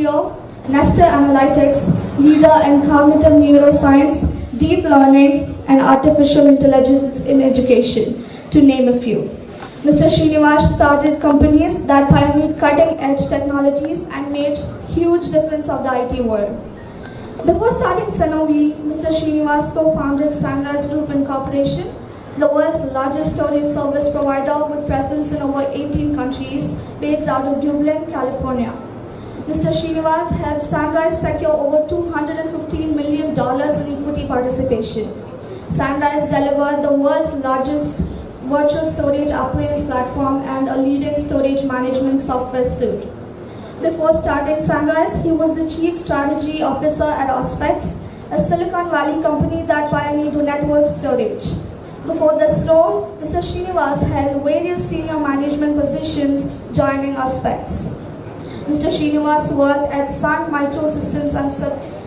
CEO, Nestor Analytics, leader in cognitive neuroscience, deep learning, and artificial intelligence in education, to name a few. Mr. Srinivas started companies that pioneered cutting-edge technologies and made huge difference of the IT world. Before starting Sanovi, Mr. Srinivas co-founded Sunrise Group Incorporation, the world's largest storage service provider with presence in over 18 countries, based out of Dublin, California. Mr. Srinivas helped Sunrise secure over $215 million in equity participation. Sunrise delivered the world's largest virtual storage appliance platform and a leading storage management software suite. Before starting Sunrise, he was the Chief Strategy Officer at Auspex, a Silicon Valley company that pioneered network storage. Before this role, Mr. Srinivas held various senior management positions, joining Auspex. Mr. Srinivas worked at Sun Microsystems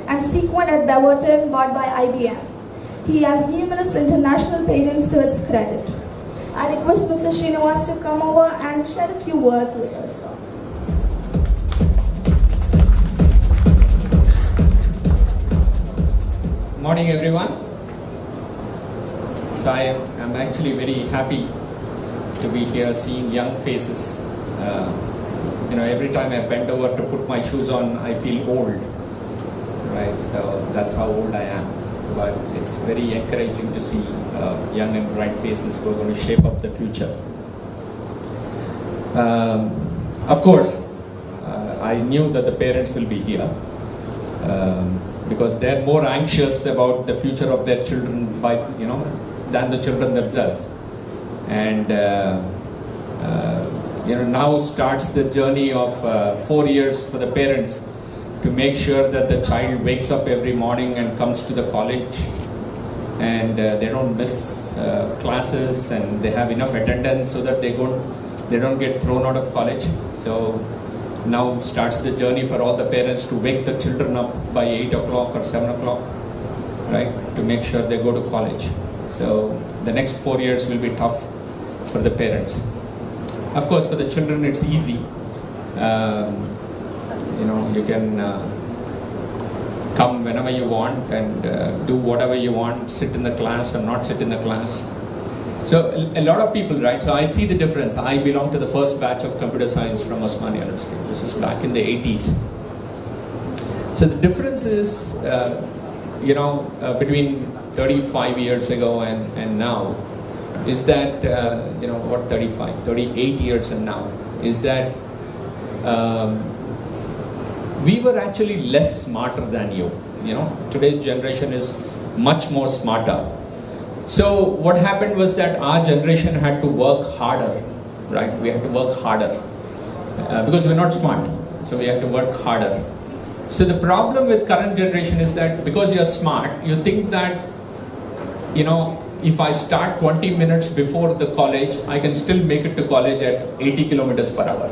and Sequent at Beaverton, bought by IBM. He has numerous international patents to its credit. I request Mr. Srinivas to come over and share a few words with us. Morning, everyone. So I am actually very happy to be here seeing young faces. Every time I bend over to put my shoes on, I feel old, right? So that's how old I am. But it's very encouraging to see young and bright faces who are going to shape up the future. Of course, I knew that the parents will be here because they're more anxious about the future of their children than the children themselves. And now starts the journey of 4 years for the parents to make sure that the child wakes up every morning and comes to the college, and they don't miss classes, and they have enough attendance so that they don't get thrown out of college. So now starts the journey for all the parents to wake the children up by 8 o'clock or 7 o'clock, right, to make sure they go to college. So the next 4 years will be tough for the parents. Of course, for the children, it's easy. You can come whenever you want and do whatever you want, sit in the class or not sit in the class. So a lot of people, right? So I see the difference. I belong to the first batch of computer science from Osmania University. This is back in the 80s. So the difference is, between 35 years ago and now, is that, 38 years and now, is that we were actually less smarter than you. Today's generation is much more smarter. So what happened was that our generation had to work harder, right? We had to work harder because we're not smart. So we have to work harder. So the problem with current generation is that because you're smart, you think that, if I start 20 minutes before the college, I can still make it to college at 80 kilometers per hour.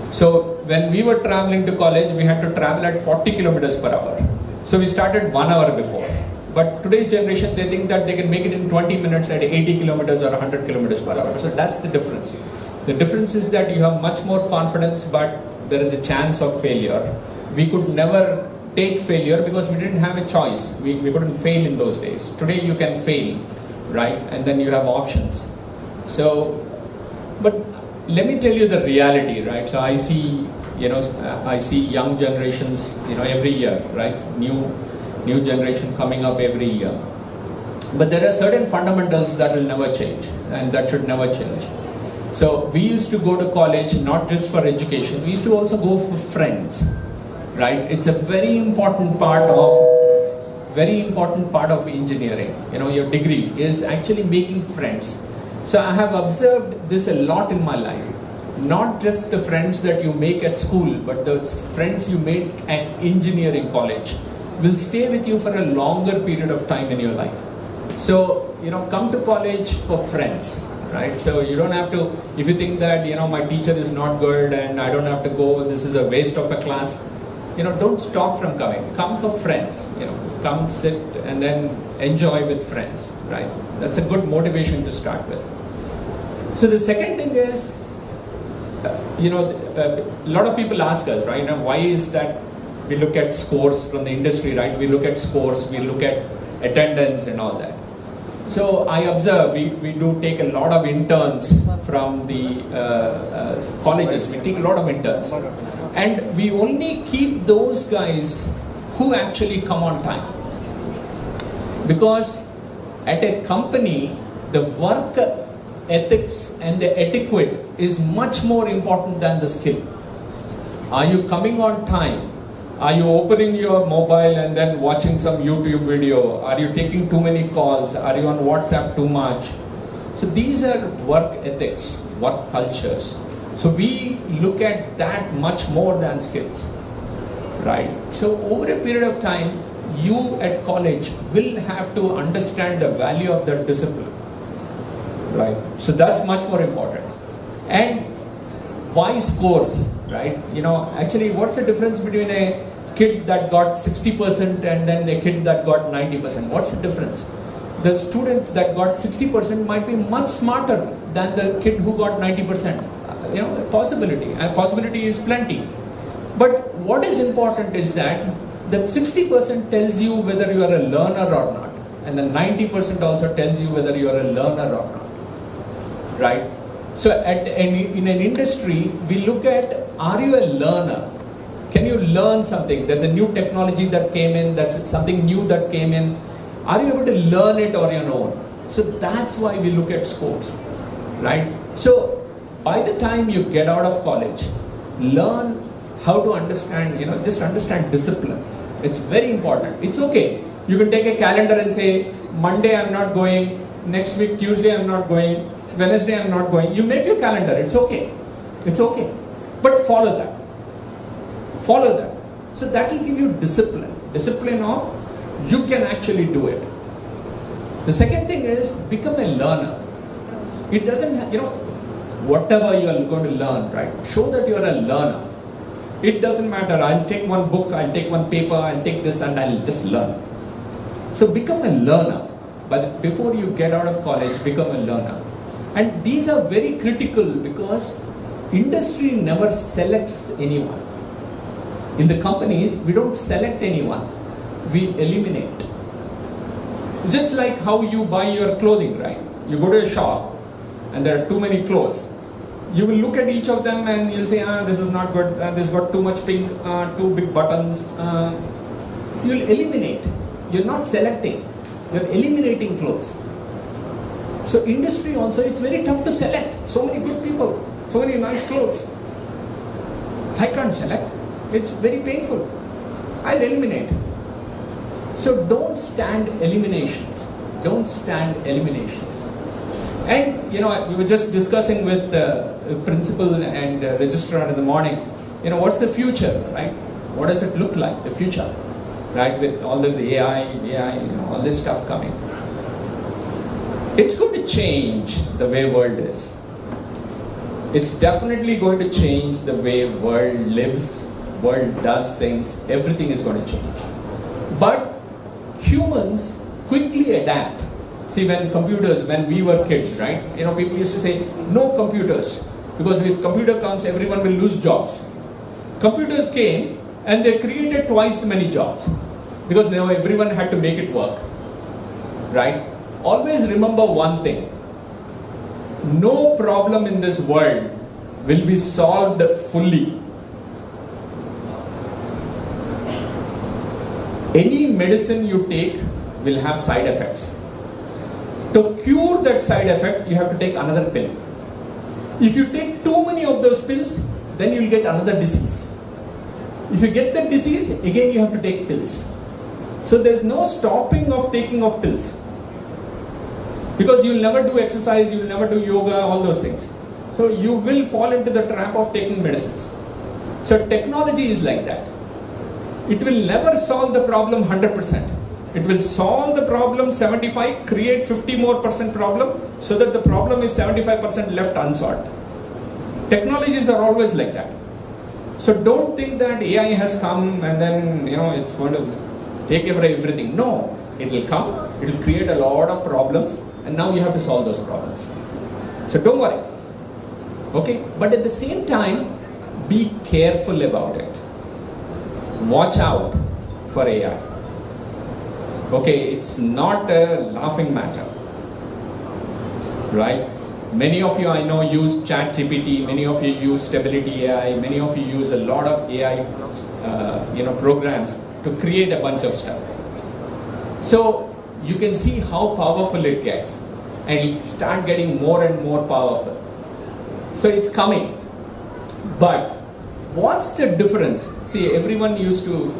So when we were traveling to college, we had to travel at 40 kilometers per hour. So we started 1 hour before. But today's generation, they think that they can make it in 20 minutes at 80 kilometers or 100 kilometers per hour. So that's the difference. The difference is that you have much more confidence, but there is a chance of failure. We could never take failure because we didn't have a choice. We couldn't fail in those days. Today you can fail, right? And then you have options. So, but let me tell you the reality, right? So I see young generations, every year, right? New generation coming up every year. But there are certain fundamentals that will never change, and that should never change. So we used to go to college not just for education, we used to also go for friends, right? It's a very important part of engineering. Your degree is actually making friends. So I have observed this a lot in my life. Not just the friends that you make at school, but the friends you make at engineering college will stay with you for a longer period of time in your life. So, come to college for friends, right? So you don't have to, if you think that, my teacher is not good and I don't have to go, this is a waste of a class, don't stop from coming. Come for friends, come sit and then enjoy with friends, right? That's a good motivation to start with. So the second thing is, A lot of people ask us, right, now, why is that we look at scores from the industry, right? We look at scores, we look at attendance and all that. So I observe, we do take a lot of interns from the colleges. We take a lot of interns. And we only keep those guys who actually come on time. Because at a company, the work ethics and the etiquette is much more important than the skill. Are you coming on time? Are you opening your mobile and then watching some YouTube video? Are you taking too many calls? Are you on WhatsApp too much? So these are work ethics, work cultures. So we look at that much more than skills, right? So over a period of time, you at college will have to understand the value of that discipline, right? So that's much more important. And why scores, right? Actually, what's the difference between a kid that got 60% and then a kid that got 90%? What's the difference? The student that got 60% might be much smarter than the kid who got 90%. Possibility is plenty. But what is important is that 60% tells you whether you are a learner or not, and the 90% also tells you whether you are a learner or not, right? So in an industry, we look at, are you a learner? Can you learn something? There's a new technology that came in, that's something new that came in. Are you able to learn it on your own? So that's why we look at scores, right? So by the time you get out of college, learn how to understand, just understand discipline. It's very important. It's okay. You can take a calendar and say, Monday I'm not going, next week Tuesday I'm not going, Wednesday I'm not going. You make your calendar, it's okay. It's okay. But follow that. Follow that. So that will give you discipline. Discipline of, you can actually do it. The second thing is, become a learner. It doesn't, whatever you are going to learn, right? Show that you are a learner. It doesn't matter, I'll take one book, I'll take one paper, I'll take this and I'll just learn. So become a learner. But before you get out of college, become a learner. And these are very critical because industry never selects anyone. In the companies, we don't select anyone, we eliminate. Just like how you buy your clothing, right? You go to a shop and there are too many clothes. You will look at each of them and you'll say, this is not good, this got too much pink, too big buttons. You'll eliminate. You're not selecting, you're eliminating clothes. So industry also, it's very tough to select. So many good people, so many nice clothes. I can't select. It's very painful. I'll eliminate. So don't stand eliminations. Don't stand eliminations. And we were just discussing with the principal and registrar in the morning, what's the future, right? What does it look like, the future, right? With all this AI, all this stuff coming. It's going to change the way world is. It's definitely going to change the way world lives, world does things, everything is going to change. But humans quickly adapt. See, when we were kids, right? People used to say, no computers. Because if computer comes, everyone will lose jobs. Computers came and they created twice the many jobs. Because now everyone had to make it work. Right? Always remember one thing. No problem in this world will be solved fully. Any medicine you take will have side effects. To cure that side effect, you have to take another pill. If you take too many of those pills, then you will get another disease. If you get the disease, again you have to take pills. So there's no stopping of taking of pills. Because you will never do exercise, you will never do yoga, all those things. So you will fall into the trap of taking medicines. So technology is like that. It will never solve the problem 100%. It will solve the problem 75, create 50% more problem, so that the problem is 75% left unsolved. Technologies are always like that. So don't think that AI has come and then it's going to take away everything. No, it will come, it will create a lot of problems, and now you have to solve those problems. So don't worry. Okay, but at the same time, be careful about it. Watch out for AI. Okay, it's not a laughing matter, right? Many of you I know use ChatGPT, many of you use Stability AI, many of you use a lot of AI programs to create a bunch of stuff. So you can see how powerful it gets, and it'll start getting more and more powerful. So it's coming. But what's the difference? See, everyone used to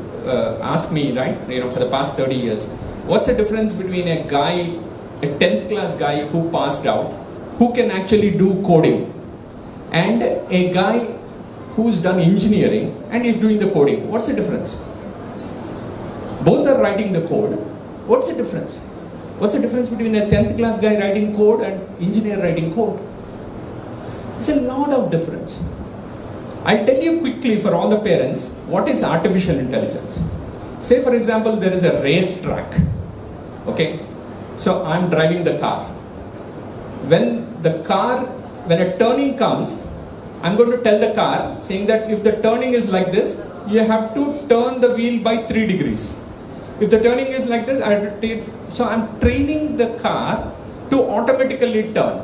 ask me, right, for the past 30 years, what's the difference between a guy, a 10th class guy who passed out, who can actually do coding, and a guy who's done engineering and is doing the coding? What's the difference? Both are writing the code. What's the difference? What's the difference between a 10th class guy writing code and engineer writing code? It's a lot of difference. I'll tell you quickly for all the parents, what is artificial intelligence? Say for example, there is a race track. Okay, so I'm driving the car. When a turning comes, I'm going to tell the car saying that if the turning is like this, you have to turn the wheel by 3 degrees. If the turning is like this, so I'm training the car to automatically turn.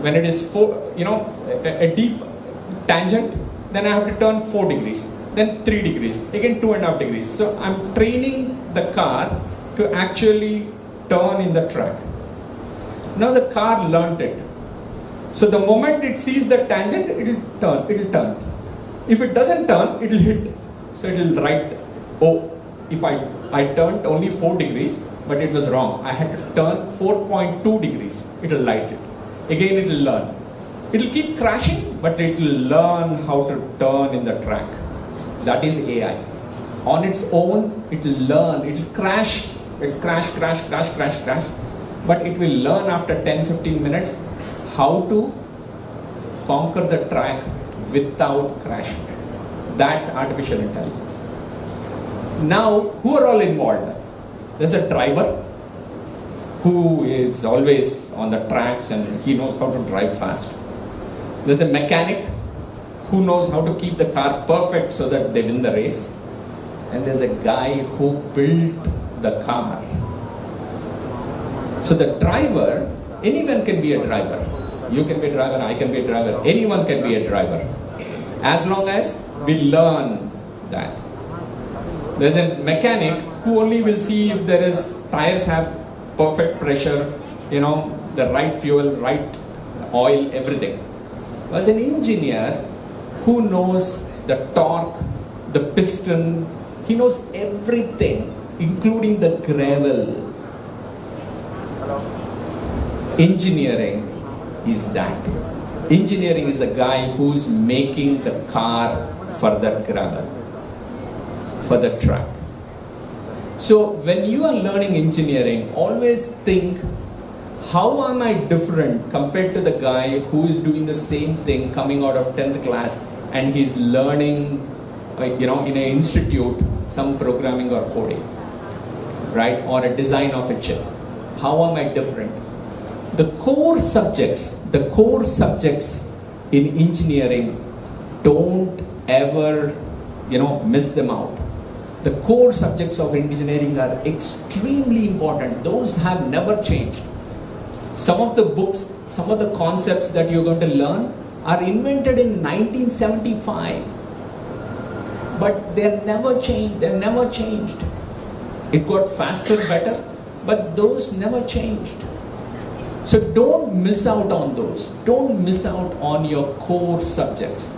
When it is a deep tangent, then I have to turn 4 degrees, then 3 degrees, again 2.5 degrees. So I'm training the car to actually turn in the track. Now the car learnt it. So the moment it sees the tangent, it will turn. If it doesn't turn, it will hit. So it will write, oh, if I turned only 4 degrees, but it was wrong. I had to turn 4.2 degrees. It will light it. Again it will learn. It will keep crashing, but it will learn how to turn in the track. That is AI. On its own, it will learn. It will crash. It will crash. But it will learn after 10-15 minutes how to conquer the track without crashing. That's artificial intelligence. Now, who are all involved? There's a driver who is always on the tracks and he knows how to drive fast. There's a mechanic who knows how to keep the car perfect so that they win the race. And there's a guy who built the car. So the driver, anyone can be a driver. You can be a driver, I can be a driver, anyone can be a driver. As long as we learn that. There's a mechanic who only will see if there is, tires have perfect pressure, the right fuel, right oil, everything. There's an engineer who knows the torque, the piston, he knows everything, including the gravel. Engineering is that. Engineering is the guy who's making the car for that gravel, for the track. So when you are learning engineering, always think, how am I different compared to the guy who is doing the same thing coming out of 10th class and he's learning, in an institute, some programming or coding, right? Or a design of a chip. How am I different? The core subjects in engineering, don't ever, miss them out. The core subjects of engineering are extremely important. Those have never changed. Some of the books, some of the concepts that you're going to learn are invented in 1975. But they're never changed. It got faster, better, but those never changed. So don't miss out on those. Don't miss out on your core subjects,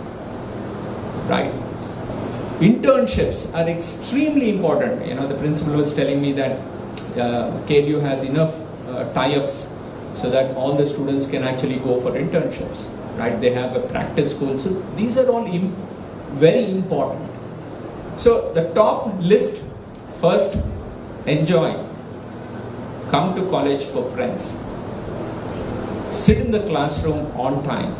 right? Internships are extremely important. The principal was telling me that KLU has enough tie-ups so that all the students can actually go for internships, right? They have a practice school. So these are all very important. So the top list, first, enjoy. Come to college for friends. Sit in the classroom on time,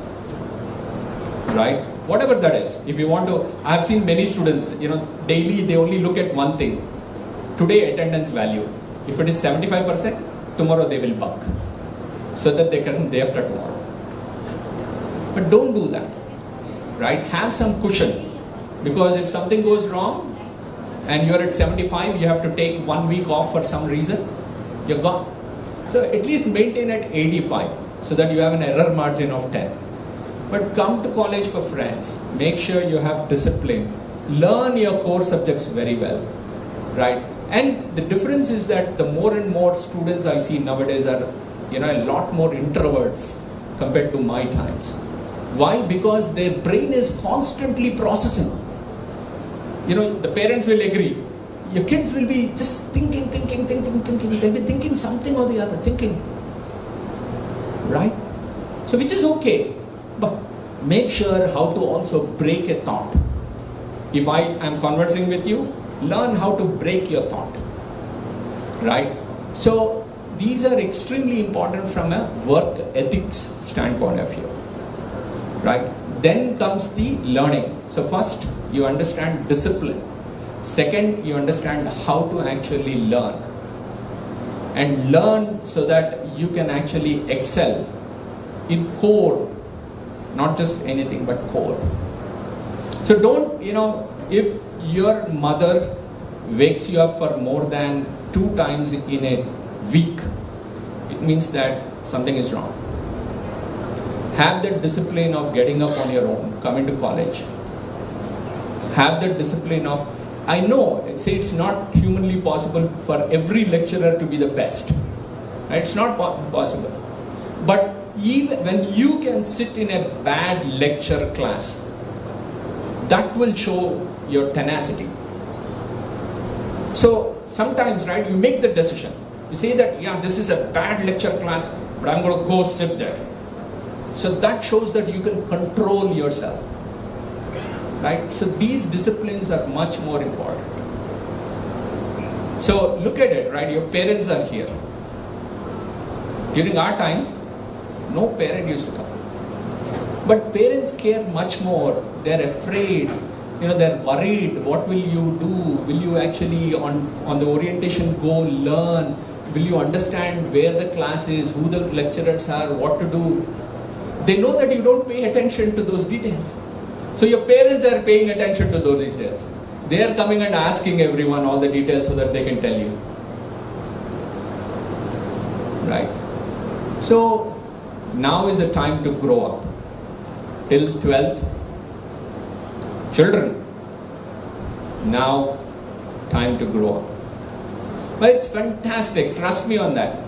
right? Whatever that is. If you want to, I've seen many students, daily they only look at one thing. Today attendance value. If it is 75%, tomorrow they will bunk. So that they can day after tomorrow. But don't do that, right? Have some cushion, because if something goes wrong and you're at 75, you have to take 1 week off for some reason, you're gone. So at least maintain at 85 so that you have an error margin of 10. But come to college for friends. Make sure you have discipline. Learn your core subjects very well, right? And the difference is that the more and more students I see nowadays are, a lot more introverts compared to my times. Why? Because their brain is constantly processing. The parents will agree. Your kids will be just thinking. They'll be thinking something or the other, right? So which is okay, but make sure how to also break a thought. If I am conversing with you, learn how to break your thought, right? So these are extremely important from a work ethics standpoint of view, right? Then comes the learning. So first, you understand discipline. Second, you understand how to actually learn. And learn so that you can actually excel in core, not just anything but core. So don't, if your mother wakes you up for more than 2 times in a week, it means that something is wrong. Have the discipline of getting up on your own, coming to college. Have the discipline of, I know, it's not humanly possible for every lecturer to be the best. It's not possible. But even when you can sit in a bad lecture class, that will show your tenacity. So sometimes, right, you make the decision. You say that, yeah, this is a bad lecture class, but I'm going to go sit there. So that shows that you can control yourself, right? So these disciplines are much more important. So look at it, right? Your parents are here. During our times, no parent used to come. But parents care much more. They're afraid. They're worried. What will you do? Will you actually on the orientation go learn? Will you understand where the class is, who the lecturers are, what to do? They know that you don't pay attention to those details. So your parents are paying attention to those details. They are coming and asking everyone all the details so that they can tell you. Right? So now is the time to grow up. Till 12th, children, now time to grow up. But it's fantastic, trust me on that.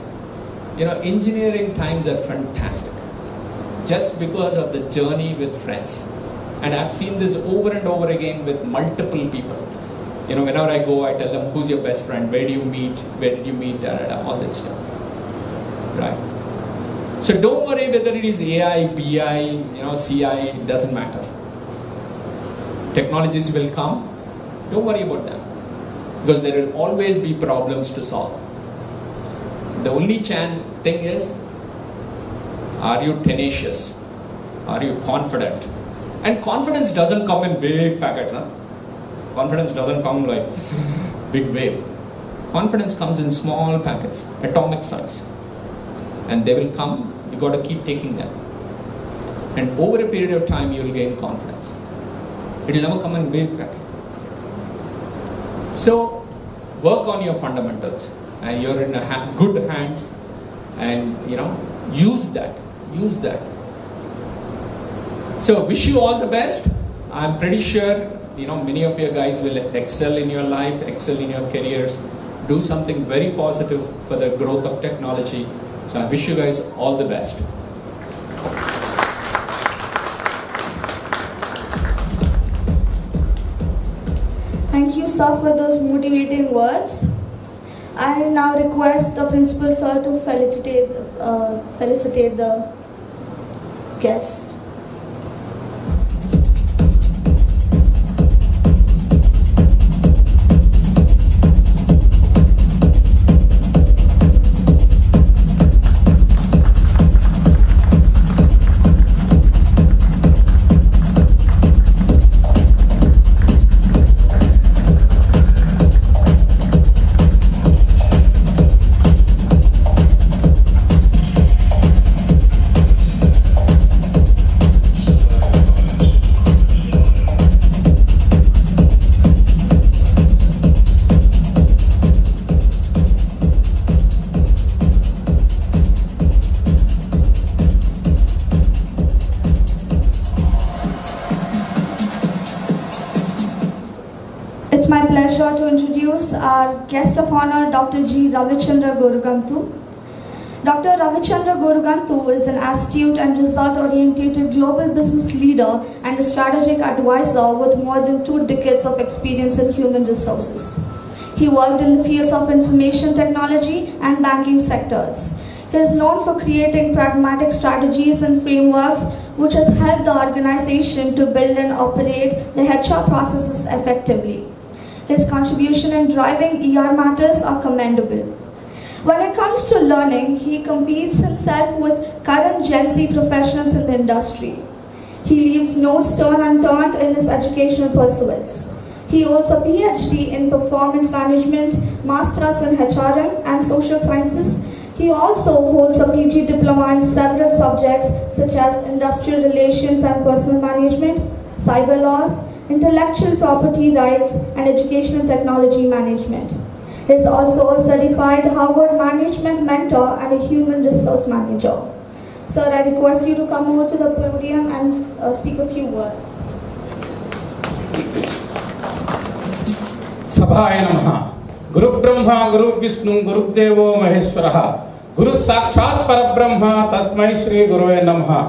Engineering times are fantastic. Just because of the journey with friends. And I've seen this over and over again with multiple people. Whenever I go, I tell them, who's your best friend? Where do you meet? Where did you meet? All that stuff. Right? So don't worry whether it is AI, BI, CI, it doesn't matter. Technologies will come. Don't worry about them. Because there will always be problems to solve. The only thing is, are you tenacious? Are you confident? And confidence doesn't come in big packets. Confidence doesn't come like big wave. Confidence comes in small packets, atomic size. And they will come, you got to keep taking them. And over a period of time, you will gain confidence. It will never come in big packet. So, work on your fundamentals. And you're in good hands. And, use that. So, wish you all the best. I'm pretty sure, many of you guys will excel in your life, excel in your careers, do something very positive for the growth of technology. So, I wish you guys all the best. Thank you, sir, for those motivating words. I now request the principal, sir, to felicitate the guests. pleasure to introduce our guest of honor, Dr. G. Ravichandra Gurugantu. Dr. Ravichandra Gurugantu is an astute and result-oriented global business leader and a strategic advisor with more than 2 decades of experience in human resources. He worked in the fields of information technology and banking sectors. He is known for creating pragmatic strategies and frameworks which has helped the organization to build and operate the HR processes effectively. His contribution in driving ER matters are commendable. When it comes to learning, he competes himself with current Gen Z professionals in the industry. He leaves no stone unturned in his educational pursuits. He holds a PhD in performance management, masters in HRM and social sciences. He also holds a PG diploma in several subjects such as industrial relations and personal management, cyber laws, intellectual property rights, and educational technology management. He is also a certified Harvard management mentor and a human resource manager. Sir, I request you to come over to the podium and speak a few words. Sabhaya Namaha. Guru Brahma, Guru Vishnu, Guru Devo Maheshwaraha. Guru Sakshat Parabrahma, Tasmai Shri Guruve Namaha.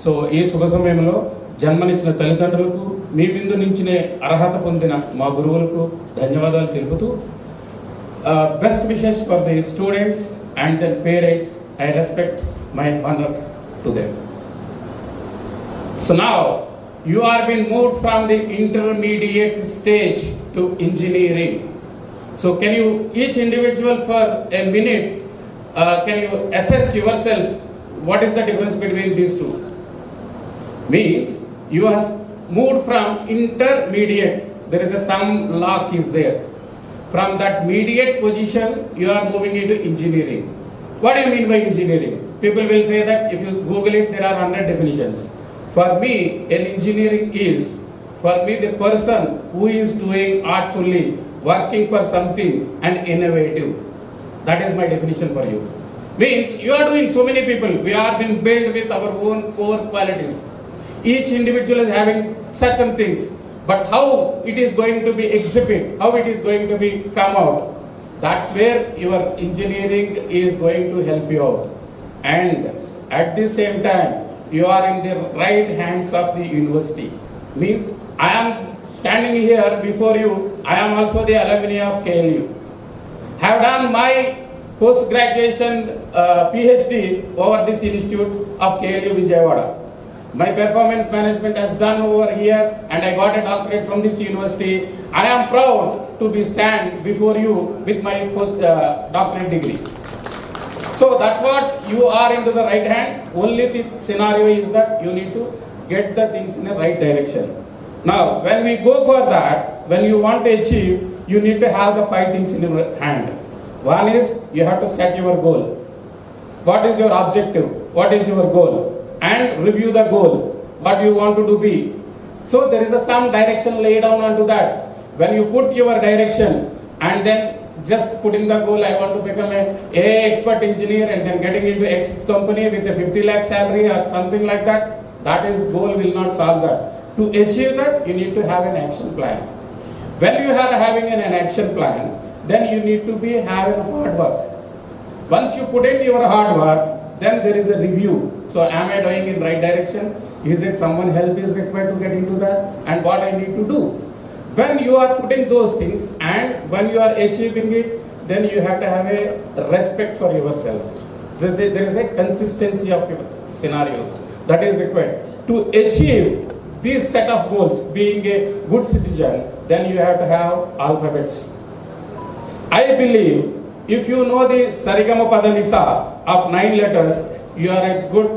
So, ee శుభ సమయంలో జన్మనిచ్చిన తల్లిదండ్రులకు మీ బిందు నుంచినే అర్హత పొందిన మా గురువులకు ధన్యవాదాలు తెలుపుతూ best wishes for the students and their parents. I respect my honor to them. So now you are being moved from the intermediate stage to engineering. So can you each individual for a minute can you assess yourself what is the difference between these two? Means you have moved from intermediate, there is a some lock is there. From that mediate position, you are moving into engineering. What do you mean by engineering? People will say that if you Google it, there are 100 definitions. For me, an engineering is, for me, the person who is doing artfully, working for something and innovative. That is my definition for you. Means you are doing so many people. We are being built with our own core qualities. Each individual is having certain things. But how it is going to be exhibit, how it is going to be come out, that's where your engineering is going to help you out. And at the same time, you are in the right hands of the university. Means I am standing here before you, I am also the alumni of KLU. Have done my post-graduation PhD over this institute of KLU Vijayawada. My performance management has done over here and I got a doctorate from this university. I am proud to be stand before you with my post-doctorate degree. So that's what you are into the right hands. Only the scenario is that you need to get the things in the right direction. Now, when we go for that, when you want to achieve, you need to have the 5 things in your hand. One is you have to set your goal. What is your objective? What is your goal? And review the goal, what you want to do be. So there is some direction laid down onto that. When you put your direction and then just putting the goal, I want to become a expert engineer and then getting into X company with a 50 lakh salary or something like that, that is goal will not solve that. To achieve that, you need to have an action plan. When you are having an action plan, then you need to be having hard work. Once you put in your hard work, then there is a review. So am I doing in right direction? Is it someone help is required to get into that? And what I need to do? When you are putting those things and when you are achieving it, then you have to have a respect for yourself. There is a consistency of your scenarios that is required. To achieve this set of goals, being a good citizen, then you have to have alphabets. I believe if you know the Sarigama Padanisa of 9 letters, you are a good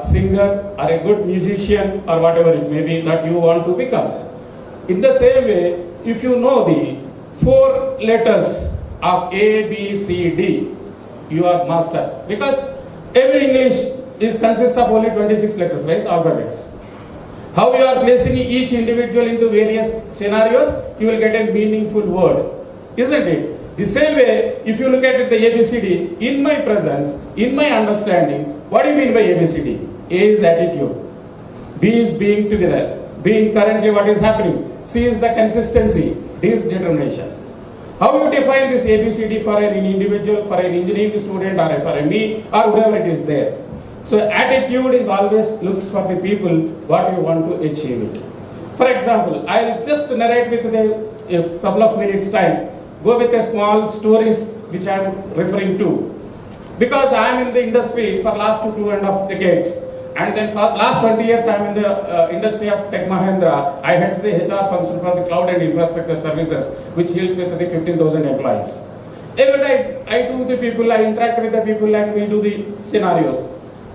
singer or a good musician or whatever it may be that you want to become. In the same way, if you know the 4 letters of A, B, C, D, you are master. Because every English is consists of only 26 letters, right? Alphabets. How you are placing each individual into various scenarios, you will get a meaningful word. Isn't it? The same way, if you look at it, the ABCD, in my presence, in my understanding, what do you mean by ABCD? A is attitude, B is being together, B is currently what is happening, C is the consistency, is determination. How you define this ABCD for an individual, for an engineering student, or for a me, or whoever it is there? So attitude is always looks for the people what you want to achieve it. For example, I'll just narrate with a couple of minutes time, go with a small stories which I am referring to. Because I am in the industry for last 2.5 decades, and then for last 20 years I am in the industry of Tech Mahindra. I head the HR function for the cloud and infrastructure services, which deals with the 15,000 employees. Every day I do the people, I interact with the people, and we do the scenarios.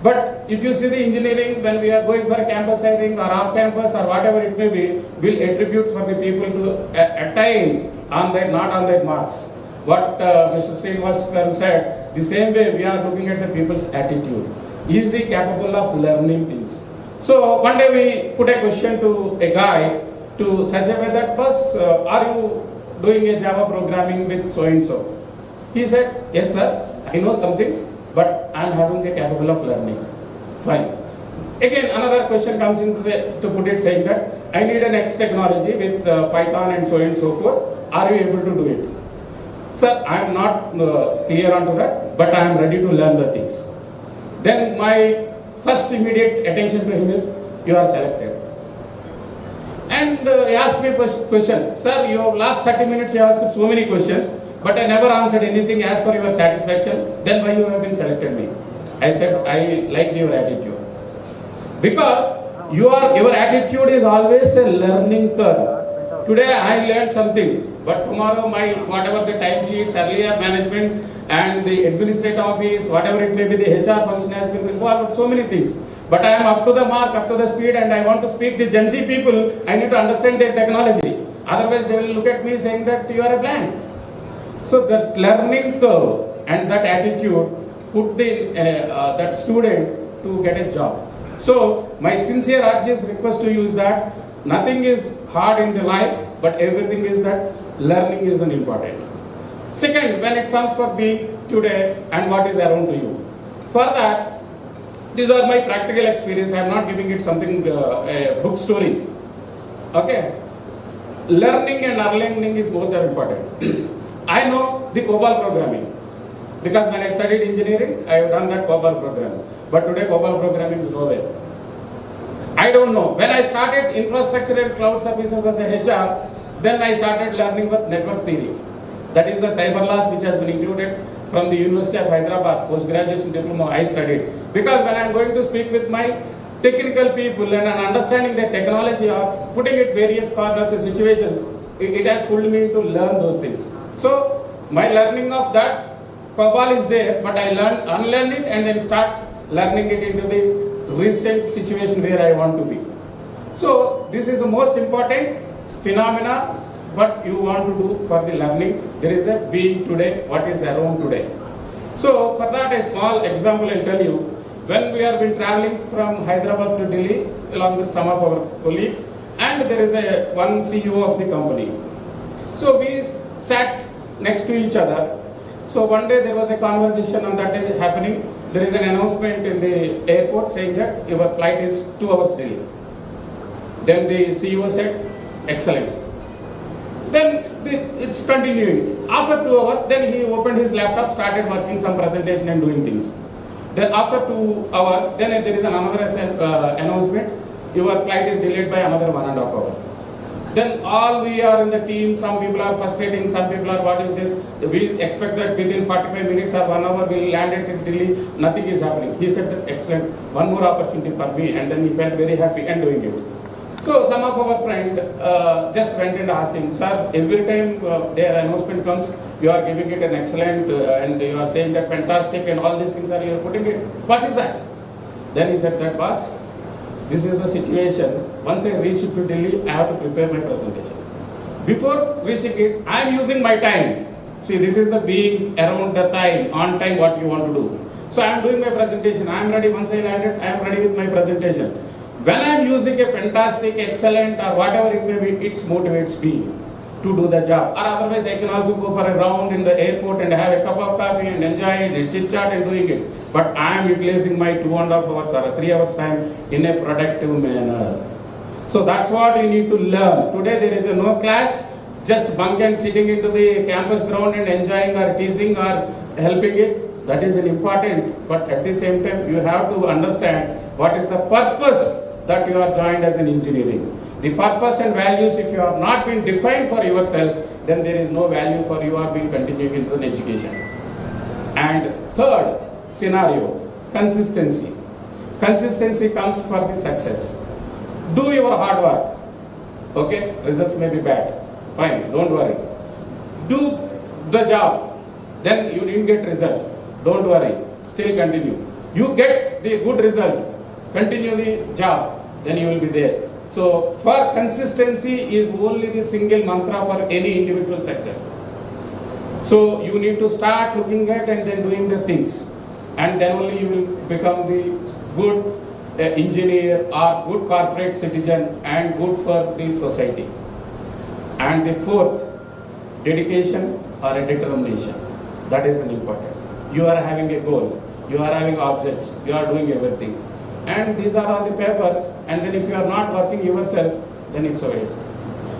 But if you see the engineering, when we are going for a campus hiring or off campus or whatever it may be, will attribute for the people to attain on their, not on their marks. What Mr. Srinivas said, the same way we are looking at the people's attitude. Is he capable of learning things? So one day we put a question to a guy to such a way that, boss, are you doing a Java programming with so and so? He said, yes sir, I know something, but I am having a capable of learning. Fine. Again, another question comes in to put it saying that I need an X technology with Python and so forth. Are you able to do it? Sir, I am not clear onto that, but I am ready to learn the things. Then my first immediate attention to him is, you are selected. And he asked me a question, sir, you have last 30 minutes you asked so many questions, but I never answered anything as per your satisfaction, then why you have been selected me? I said, I like your attitude. Because your attitude is always a learning curve. Today I learned something, but tomorrow my whatever the time sheets, earlier management and the administrative office, whatever it may be, the HR function has been involved with so many things. But I am up to the mark, up to the speed, and I want to speak the Gen Z people, I need to understand their technology. Otherwise they will look at me saying that you are a blank. So that learning curve and that attitude put the that student to get a job. So my sincere urges request to you is that nothing is hard in the life, but everything is that learning is an important. Second, when it comes for being today and what is around to you. For that, these are my practical experience. I am not giving it something book stories. Okay, learning and unlearning is both are important. I know the COBOL programming because when I studied engineering, I have done that COBOL programming. But today COBOL programming is nowhere. I don't know. When I started infrastructure and cloud services as a HR, then I started learning with network theory. That is the cyber laws which has been included from the University of Hyderabad, post-graduation diploma I studied. Because when I am going to speak with my technical people and understanding the technology or putting it various corners and situations, it has pulled me to learn those things. So my learning of that COBOL is there, but I unlearn it and then start learning it into the recent situation where I want to be. So this is the most important phenomena what you want to do for the learning. There is a being today, what is around today. So for that a small example I'll tell you. When we have been traveling from Hyderabad to Delhi along with some of our colleagues, and there is one CEO of the company. So we sat next to each other. So one day there was a conversation on that day happening. There is an announcement in the airport saying that your flight is 2 hours delayed. Then the CEO said, excellent. Then it's continuing. After 2 hours, then he opened his laptop, started working some presentation and doing things. Then after 2 hours, then there is another announcement, your flight is delayed by another 1.5 hours. Then all we are in the team, some people are frustrating, some people are what is this, we expect that within 45 minutes or 1 hour we will land at Delhi, nothing is happening. He said that excellent, one more opportunity for me, and then he felt very happy and doing it. So some of our friends just went and asked him, sir, every time their announcement comes, you are giving it an excellent and you are saying that fantastic and all these things are you are putting it. What is that? Then he said that, boss, this is the situation. Once I reach to Delhi, I have to prepare my presentation. Before reaching it, I am using my time. See, this is the being around the time, on time, what you want to do. So I am doing my presentation. I am ready. Once I landed, I am ready with my presentation. When I am using a fantastic, excellent, or whatever it may be, it motivates me to do the job. Or otherwise, I can also go for a round in the airport and have a cup of coffee and enjoy it and chit chat and doing it. But I am utilizing my 2.5 hours or 3 hours time in a productive manner. So that's what you need to learn. Today there is no class. just bunk and sitting into the campus ground and enjoying or teasing or helping it, that is an important, but at the same time you have to understand what is the purpose that you are joined as an engineering. The purpose and values, if you have not been defined for yourself, then there is no value for you or being continuing into an education. And third scenario, consistency. Consistency comes for the success. Do your hard work. Okay, results may be bad. Fine, don't worry. Do the job. Then you didn't get result. Don't worry. Still continue. You get the good result. Continue the job. Then you will be there. So, for consistency is only the single mantra for any individual success. So, you need to start looking at and then doing the things. And then only you will become the good engineer or good corporate citizen and good for the society. And the fourth, dedication or a determination. That is an important. You are having a goal. You are having objects. You are doing everything. And these are all the papers, and then if you are not working yourself, then it's a waste.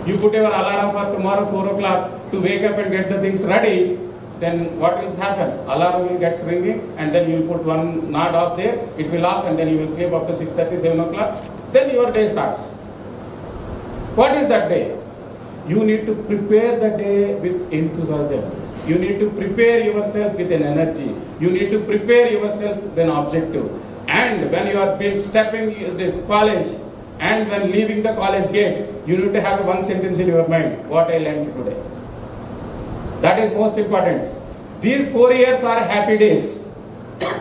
You put your alarm for tomorrow 4 o'clock to wake up and get the things ready, then what will happen? Alarm will get ringing, and then you will put one nod off there, it will off, and then you will sleep up to 6:30, 7 o'clock, then your day starts. What is that day? You need to prepare the day with enthusiasm. You need to prepare yourself with an energy. You need to prepare yourself with an objective. And when you are stepping the college and when leaving the college gate, you need to have one sentence in your mind, what I learned today. That is most important. These 4 years are happy days,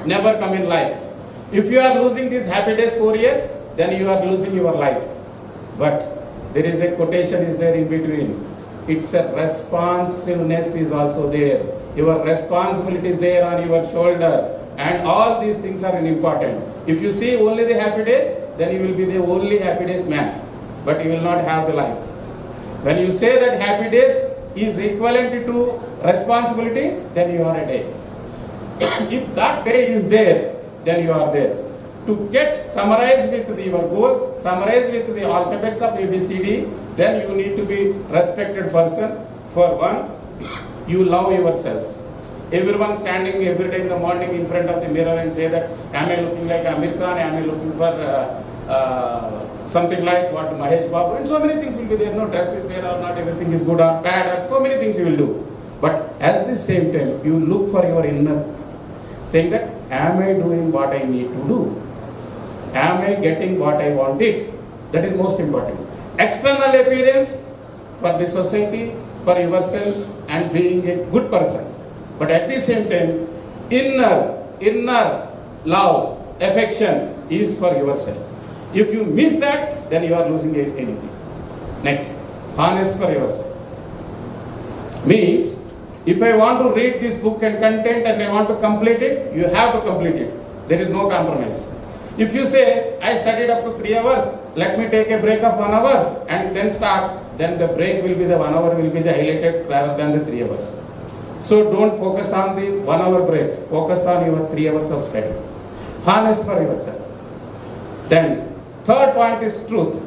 never come in life. If you are losing these happy days 4 years, then you are losing your life. But there is a quotation is there in between. It's a responsiveness is also there. Your responsibility is there on your shoulder. And all these things are important. If you see only the happy days, then you will be the only happy days man. But you will not have the life. When you say that happy days is equivalent to responsibility, then you are a day. If that day is there, then you are there. To get summarized with your goals, summarized with the alphabets of ABCD, then you need to be respected person. For one, you love yourself. Everyone standing every day in the morning in front of the mirror and say that, am I looking like Amir Khan, am I looking for something like what Mahesh Babu, and so many things will be there, no dress is there or not, everything is good or bad, or so many things you will do. But at the same time, you look for your inner, saying that, am I doing what I need to do? Am I getting what I wanted? That is most important. External appearance for the society, for yourself, and being a good person. But at the same time, inner love, affection is for yourself. If you miss that, then you are losing anything. Next, honest for yourself. Means, if I want to read this book and content and I want to complete it, you have to complete it. There is no compromise. If you say, I studied up to 3 hours, let me take a break of 1 hour and then start, then the break will be the 1 hour will be the highlighted rather than the 3 hours. So don't focus on the 1 hour break, focus on your 3 hours of study. Honest for yourself. Then, third point is truth.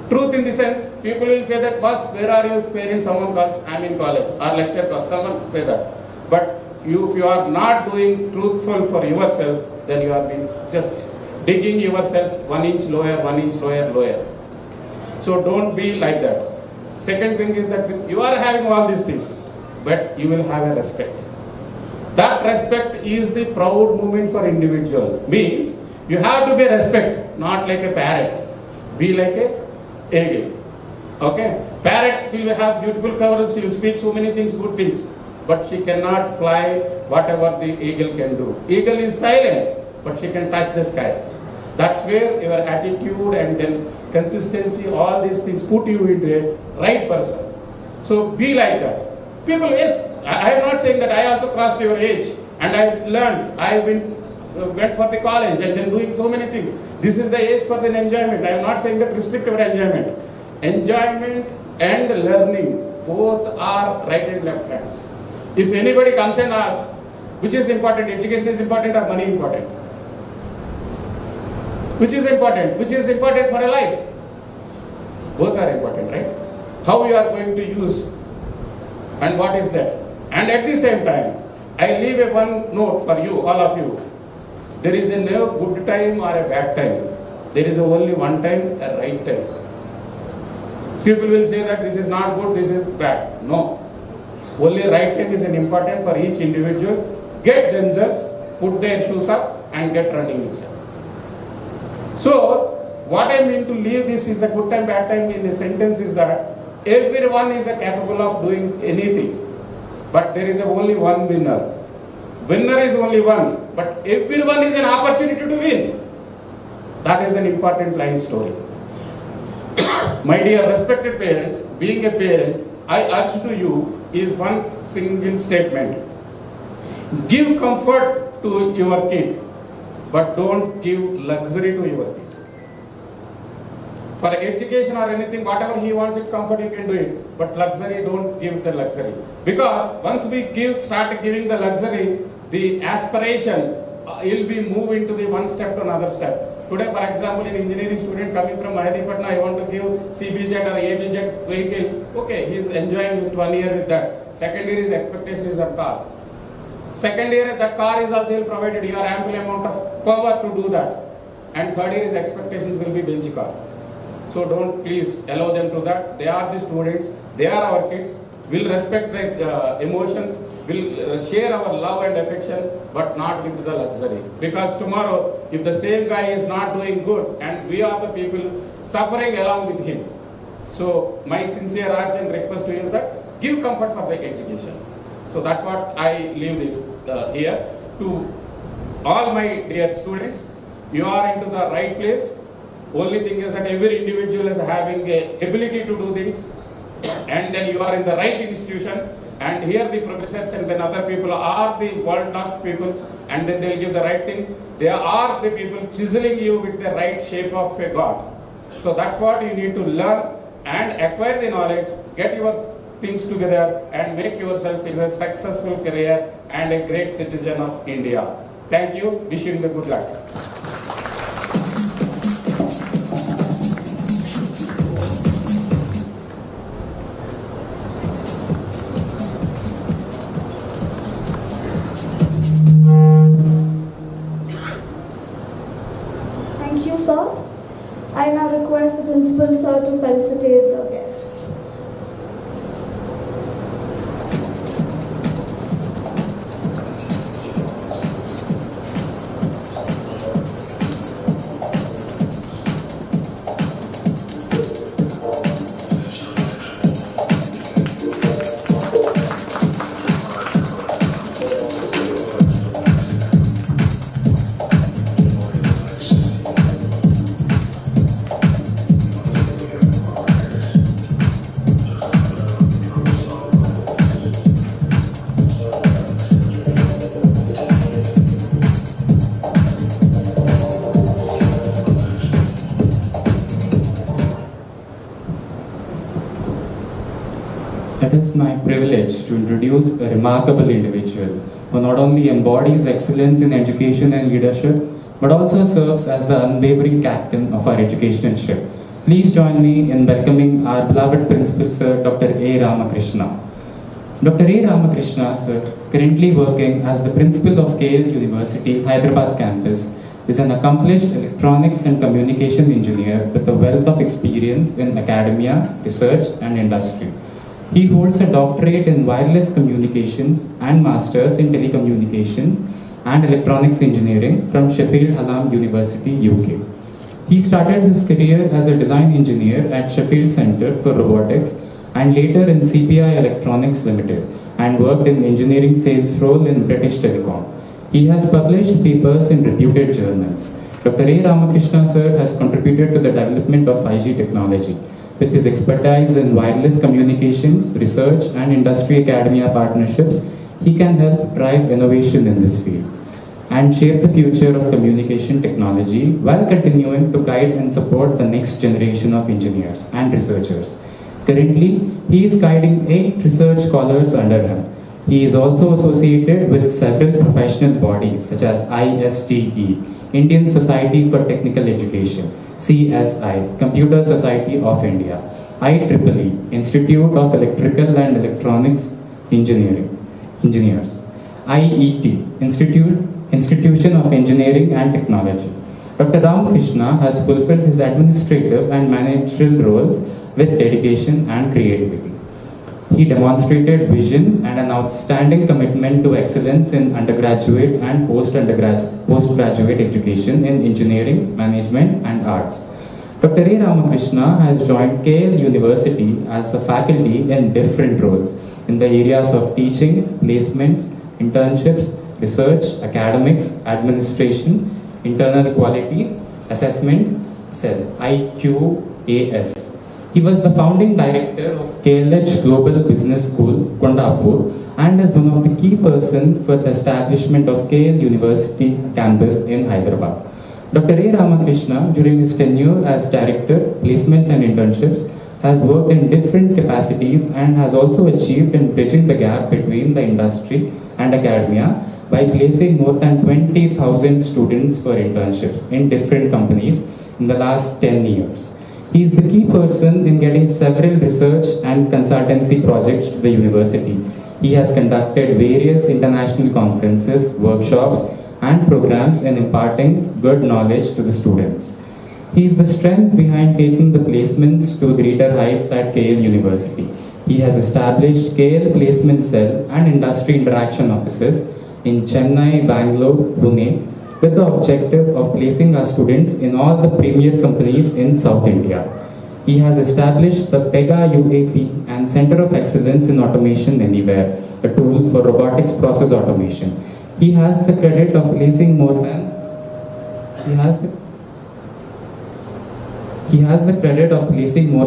Truth in the sense, people will say that, boss, where are you? Parents, someone calls, I'm in college, or lecture calls, someone say that. But if you are not doing truthful for yourself, then you are being just digging yourself 1 inch lower, 1 inch lower, lower. So don't be like that. Second thing is that you are having all these things, but you will have a respect. That respect is the proud moment for individual. Means, you have to be respect, not like a parrot. Be like a eagle. Okay? Parrot will have beautiful covers, you speak so many things, good things. But she cannot fly whatever the eagle can do. Eagle is silent, but she can touch the sky. That's where your attitude and then consistency, all these things put you into a right person. So be like that. People, yes, I am not saying that I also crossed your age and I learned, I went for the college and then doing so many things. This is the age for the enjoyment. I am not saying that restrict your enjoyment. Enjoyment and learning both are right and left hands. If anybody comes and asks, which is important, education is important or money important? Which is important? Which is important for a life? Both are important, right? how you are going to use, and what is that. And at the same time, I leave a one note for you, all of you. There is a no good time or a bad time. There is only one time, a right time. People will say that this is not good, this is bad. No. Only right time is an important for each individual. Get themselves, put their shoes up and get running itself. So, what I mean to leave this is a good time, bad time in a sentence is that everyone is capable of doing anything. But there is only one winner. Winner is only one, but everyone is an opportunity to win. That is an important line story. My dear respected parents, being a parent, I urge to you is one single statement. Give comfort to your kid, but don't give luxury to your kid. For education or anything, whatever he wants it, comfort, you can do it. But luxury, don't give the luxury. Because once we start giving the luxury, the aspiration will be moved into the one step to another step. Today, for example, an engineering student coming from Mahadipatna, I want to give CBZ or ABZ vehicle. Okay, he is enjoying his 1 year with that. Second year, his expectation is a car. Second year, that car is also provided. You have ample amount of power to do that. And third year, his expectations will be bench car. So don't please allow them to that. They are the students. They are our kids. We'll respect their emotions. We'll share our love and affection, but not with the luxury. Because tomorrow, if the same guy is not doing good, and we are the people suffering along with him. So my sincere urge and request to you is that give comfort for the education. So that's what I leave this here to all my dear students. You are into the right place. Only thing is that every individual is having a ability to do things, and then you are in the right institution, and here the professors and then other people are the world-known peoples, and then they'll give the right thing. They are the people chiseling you with the right shape of a God. So that's what you need to learn and acquire the knowledge, get your things together and make yourself a successful career and a great citizen of India. Thank you. Wish you the good luck. Thank you, sir. I now request the principal, sir, to felicitate the guest. It is my privilege to introduce a remarkable individual who not only embodies excellence in education and leadership, but also serves as the unwavering captain of our educational ship. Please join me in welcoming our beloved Principal Sir, Dr. A. Ramakrishna. Dr. A. Ramakrishna, sir, currently working as the Principal of KL University, Hyderabad campus, is an accomplished electronics and communication engineer with a wealth of experience in academia, research, and industry. He holds a doctorate in wireless communications and masters in telecommunications and electronics engineering from Sheffield Hallam University, UK. He started his career as a design engineer at Sheffield Centre for Robotics and later in CPI Electronics Limited, and worked in engineering sales role in British Telecom. He has published papers in reputed journals. Dr. A. Ramakrishna sir has contributed to the development of 5G technology. With his expertise in wireless communications, research, and industry academia partnerships, he can help drive innovation in this field and shape the future of communication technology while continuing to guide and support the next generation of engineers and researchers. Currently, he is guiding 8 research scholars under him. He is also associated with several professional bodies such as ISTE, Indian Society for Technical Education, CSI, Computer Society of India, IEEE, Institute of Electrical and Electronics Engineers, IET, Institution of Engineering and Technology. Dr. Ramakrishna has fulfilled his administrative and managerial roles with dedication and creativity. He demonstrated vision and an outstanding commitment to excellence in undergraduate and postgraduate education in engineering, management, and arts. Dr. A. Ramakrishna has joined KL University as a faculty in different roles in the areas of teaching, placements, internships, research, academics, administration, internal quality, assessment, cell, IQAS. He was the founding director of KLH Global Business School, Kondapur, and is one of the key persons for the establishment of KL University campus in Hyderabad. Dr. A. Ramakrishna, during his tenure as director, placements and internships, has worked in different capacities and has also achieved in bridging the gap between the industry and academia by placing more than 20,000 students for internships in different companies in the last 10 years. He is the key person in getting several research and consultancy projects to the university. He has conducted various international conferences, workshops, and programs in imparting good knowledge to the students. He is the strength behind taking the placements to greater heights at KL University. He has established KL Placement Cell and Industry Interaction Offices in Chennai, Bangalore, Pune, with the objective of placing our students in all the premier companies in South India. He has established the PEGA UAP and Center of Excellence in Automation Anywhere, a tool for robotics process automation. He has the credit of placing more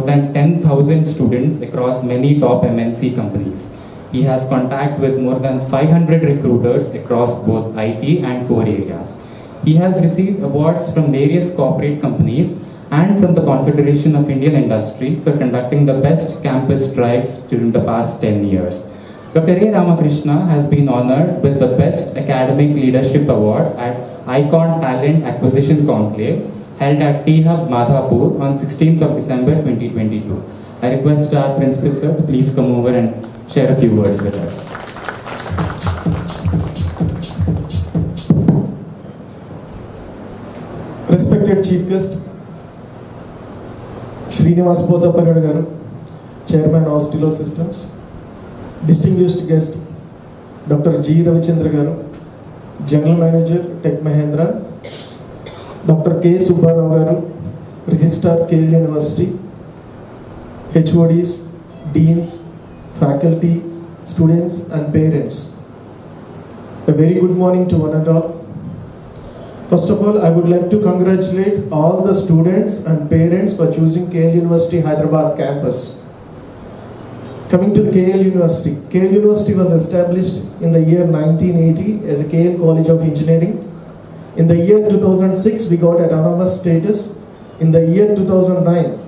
than 10,000 students across many top MNC companies. He has contact with more than 500 recruiters across both IT and core areas. He has received awards from various corporate companies and from the Confederation of Indian Industry for conducting the best campus drives during the past 10 years. Dr. A. Ramakrishna has been honored with the Best Academic Leadership Award at Icon Talent Acquisition Conclave held at T-Hub, Madhapur on 16th of December 2022. I request our Principal Sir to please come over and share a few words with us. Respected Chief Guest, Srinivas Potapaladu garu, Chairman of Stilo Systems, distinguished guest, Dr. G. Ravichandra garu, General Manager, Tech Mahindra, Dr. K. Subbarao garu, Registrar, KL University, HODs, Deans, faculty, students and parents. A very good morning to one and all. First of all, I would like to congratulate all the students and parents for choosing KL University Hyderabad campus. Coming to KL University. KL University was established in the year 1980 as a KL College of Engineering. In the year 2006, we got autonomous status. In the year 2009,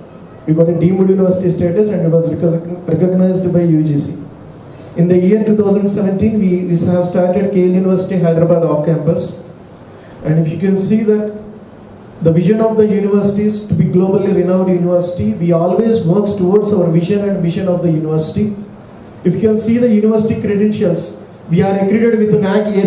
we got a deemed university status and it was recognized by UGC. In the year 2017, we have started KL University Hyderabad off campus. And if you can see that the vision of the university is to be globally renowned university, we always work towards our vision and mission of the university. If you can see the university credentials, we are accredited with NAC A++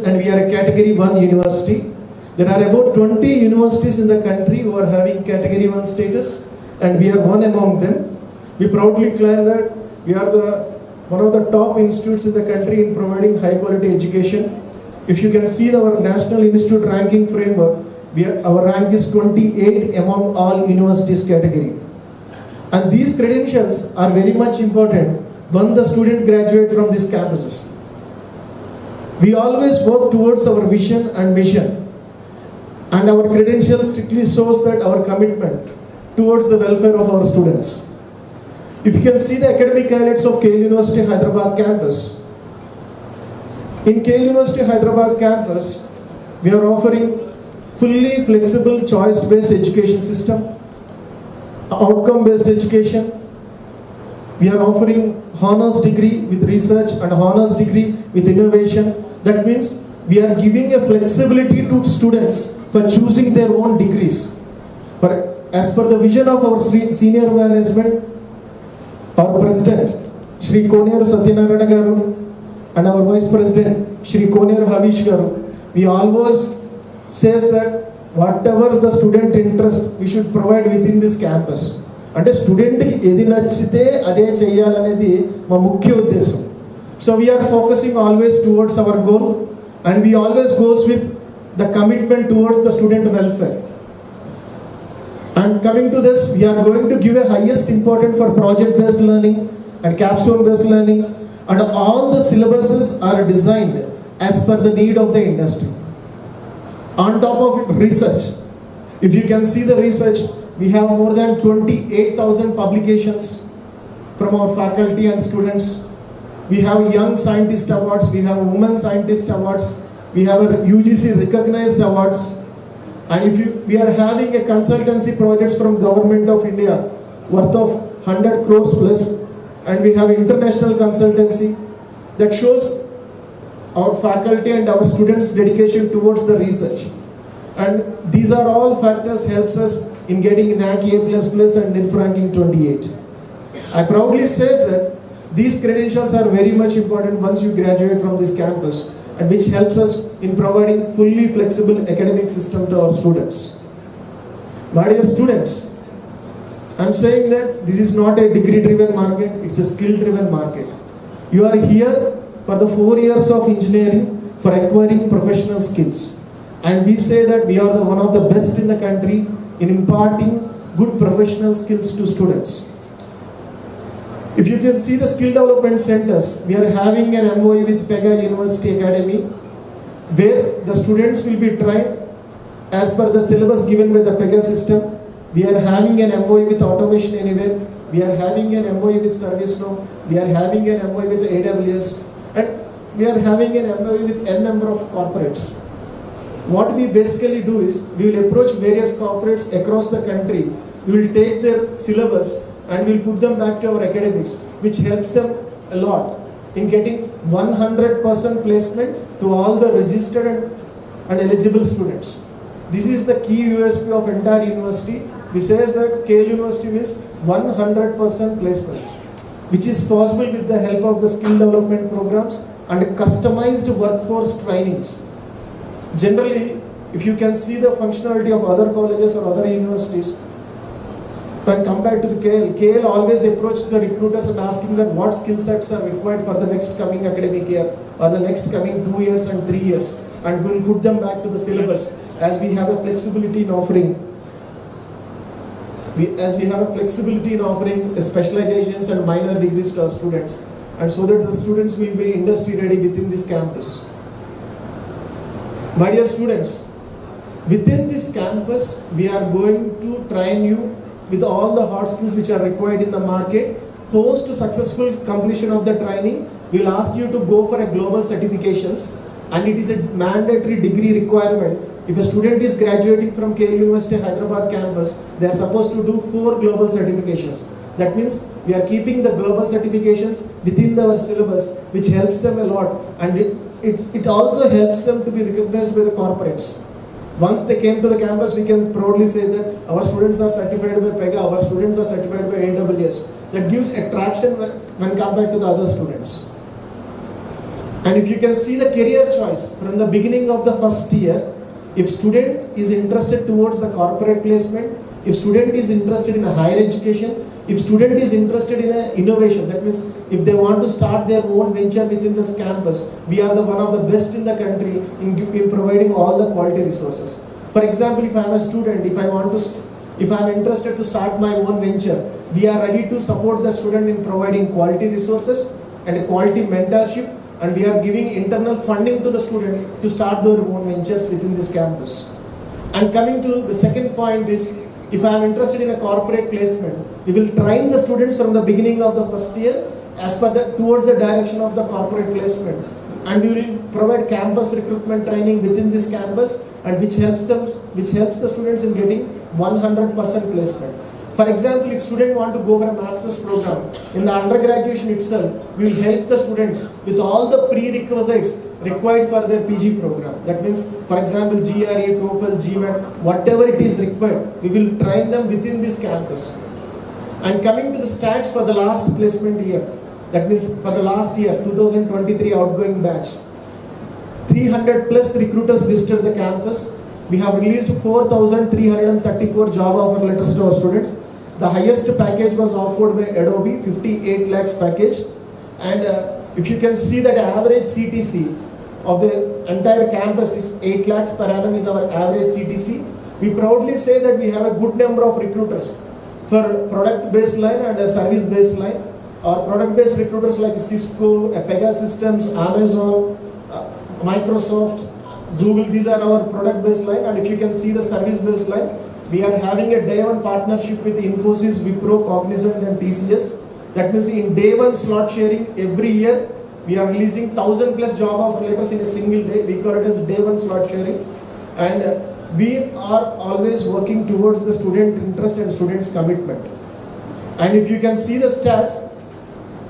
and we are a category 1 university. There are about 20 universities in the country who are having category 1 status and we are one among them. We proudly claim that we are one of the top institutes in the country in providing high quality education. If you can see our National Institute ranking framework, our rank is 28 among all universities category. And these credentials are very much important when the student graduates from these campuses. We always work towards our vision and mission. And our credentials strictly shows that our commitment towards the welfare of our students. If you can see the academic highlights of KL University Hyderabad campus, in KL University Hyderabad campus, we are offering fully flexible choice-based education system, outcome-based education. We are offering honors degree with research and honors degree with innovation. That means we are giving a flexibility to students for choosing their own degrees. As per the vision of our senior management, Our President, Shri Koneru Satyanarayana Garu, and our Vice President, Shri Koneru Havish Garu, we always says that whatever the student interest, we should provide within this campus. అంటే స్టూడెంట్కి ఏది నచ్చితే అదే చేయాలనేది మా ముఖ్య ఉద్దేశం. So we are focusing always towards our goal and we always goes with the commitment towards the student welfare. And coming to this, we are going to give a highest importance for project-based learning and capstone-based learning, and all the syllabuses are designed as per the need of the industry. On top of it, research. If you can see the research, we have more than 28,000 publications from our faculty and students. We have Young Scientist Awards, we have Women Scientist Awards, we have UGC recognized awards. And we are having a consultancy projects from Government of India worth of 100 crores plus, and we have international consultancy that shows our faculty and our students' dedication towards the research. And these are all factors helps us in getting NAC A++ and NIRF ranking 28. I proudly say that these credentials are very much important once you graduate from this campus, and which helps us in providing fully flexible academic system to our students. My dear students, I am saying that this is not a degree-driven market, it's a skill-driven market. You are here for the 4 years of engineering for acquiring professional skills. And we say that we are one of the best in the country in imparting good professional skills to students. If you can see the skill development centers, we are having an MOU with Pega University Academy, where the students will be trained as per the syllabus given by the Pega system. We are having an MOU with Automation Anywhere, we are having an MOU with ServiceNow, we are having an MOU with AWS, and we are having an MOU with N number of corporates. What we basically do is, we will approach various corporates across the country, we will take their syllabus and we will put them back to our academics, which helps them a lot in getting 100% placement to all the registered and eligible students. This is the key USP of entire university. We say that KL University means 100% placements, which is possible with the help of the skill development programs and customized workforce trainings. Generally, if you can see the functionality of other colleges or other universities, when compared to the KL always approached the recruiters and asking them what skill sets are required for the next coming academic year or the next coming 2 years and 3 years, and we will put them back to the syllabus, as we have a flexibility in offering. As we have a flexibility in offering specializations and minor degrees to our students, and so that the students will be industry ready within this campus. My dear students, within this campus, we are going to train you with all the hard skills which are required in the market. Post successful completion of the training, we will ask you to go for a global certifications, and it is a mandatory degree requirement. If a student is graduating from KL University Hyderabad campus, they are supposed to do 4 global certifications. That means we are keeping the global certifications within our syllabus, which helps them a lot, and it also helps them to be recognized by the corporates. Once they came to the campus, we can proudly say that our students are certified by Pega, our students are certified by AWS. That gives attraction when compared to the other students. And if you can see the career choice from the beginning of the first year, if student is interested towards the corporate placement, if student is interested in a higher education, if student is interested in a innovation, that means if they want to start their own venture within this campus, we are the one of the best in the country in providing all the quality resources. For example, if I am a student, if I am interested to start my own venture, we are ready to support the student in providing quality resources and a quality mentorship, and we are giving internal funding to the student to start their own ventures within this campus. And coming to the second point is, if I am interested in a corporate placement, we will train the students from the beginning of the first year as per towards the direction of the corporate placement, and we will provide campus recruitment training within this campus, and which helps the students in getting 100% placement. For example, if students want to go for a master's program, in the undergraduation itself, we will help the students with all the prerequisites required for their PG program. That means, for example, GRE, TOEFL, GMAT, whatever it is required, we will train them within this campus. And coming to the stats for the last placement year, that means for the last year, 2023 outgoing batch, 300 plus recruiters visited the campus. We have released 4,334 job offer letters to our students. The highest package was offered by Adobe, 58 lakhs package. And if you can see that average CTC of the entire campus is 8 lakhs per annum is our average CTC. We proudly say that we have a good number of recruiters for product-based line and a service-based line. Our product-based recruiters like Cisco, Pegasystems, Amazon, Microsoft, Google, these are our product-based line. And if you can see the service-based line, we are having a day one partnership with Infosys, Wipro, Cognizant and TCS. That means in day one slot sharing, every year we are releasing 1,000 plus job offer letters in a single day. We call it as day one slot sharing. And we are always working towards the student interest and students' commitment. And if you can see the stats,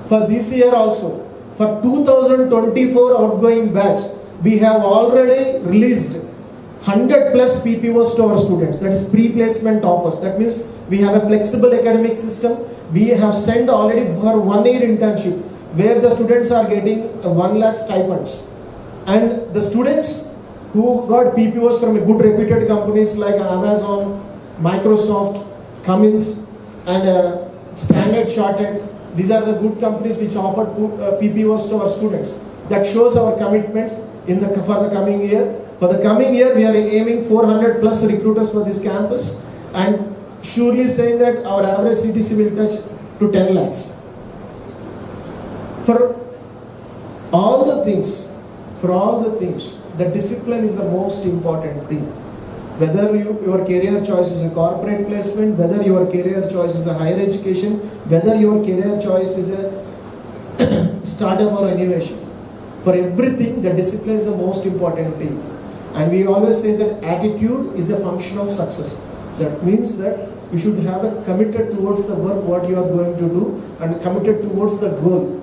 for this year also, for 2024 outgoing batch, we have already released 100 plus PPOs to our students. That is pre-placement offers. That means we have a flexible academic system. We have sent already for 1 year internship where the students are getting 1 lakh stipends. And the students who got PPOs from good reputed companies like Amazon, Microsoft, Cummins and Standard Chartered, these are the good companies which offered PPOs to our students. That shows our commitments for the coming year. For the coming year, we are aiming 400 plus recruiters for this campus and surely saying that our average CTC will touch to 10 lakhs. For all the things, the discipline is the most important thing. Whether your career choice is a corporate placement, whether your career choice is a higher education, whether your career choice is a startup or innovation. For everything, the discipline is the most important thing. And we always say that attitude is a function of success. That means that you should have a committed towards the work what you are going to do and committed towards the goal.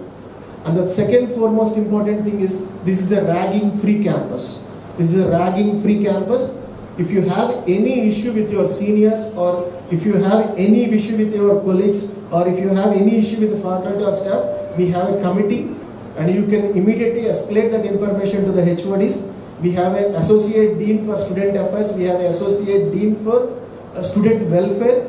And the second foremost important thing is this is a ragging free campus. This is a ragging free campus. If you have any issue with your seniors or if you have any issue with your colleagues or if you have any issue with the faculty or staff, we have a committee and you can immediately escalate that information to the HODs. We have an associate dean for student affairs. We have an associate dean for student welfare.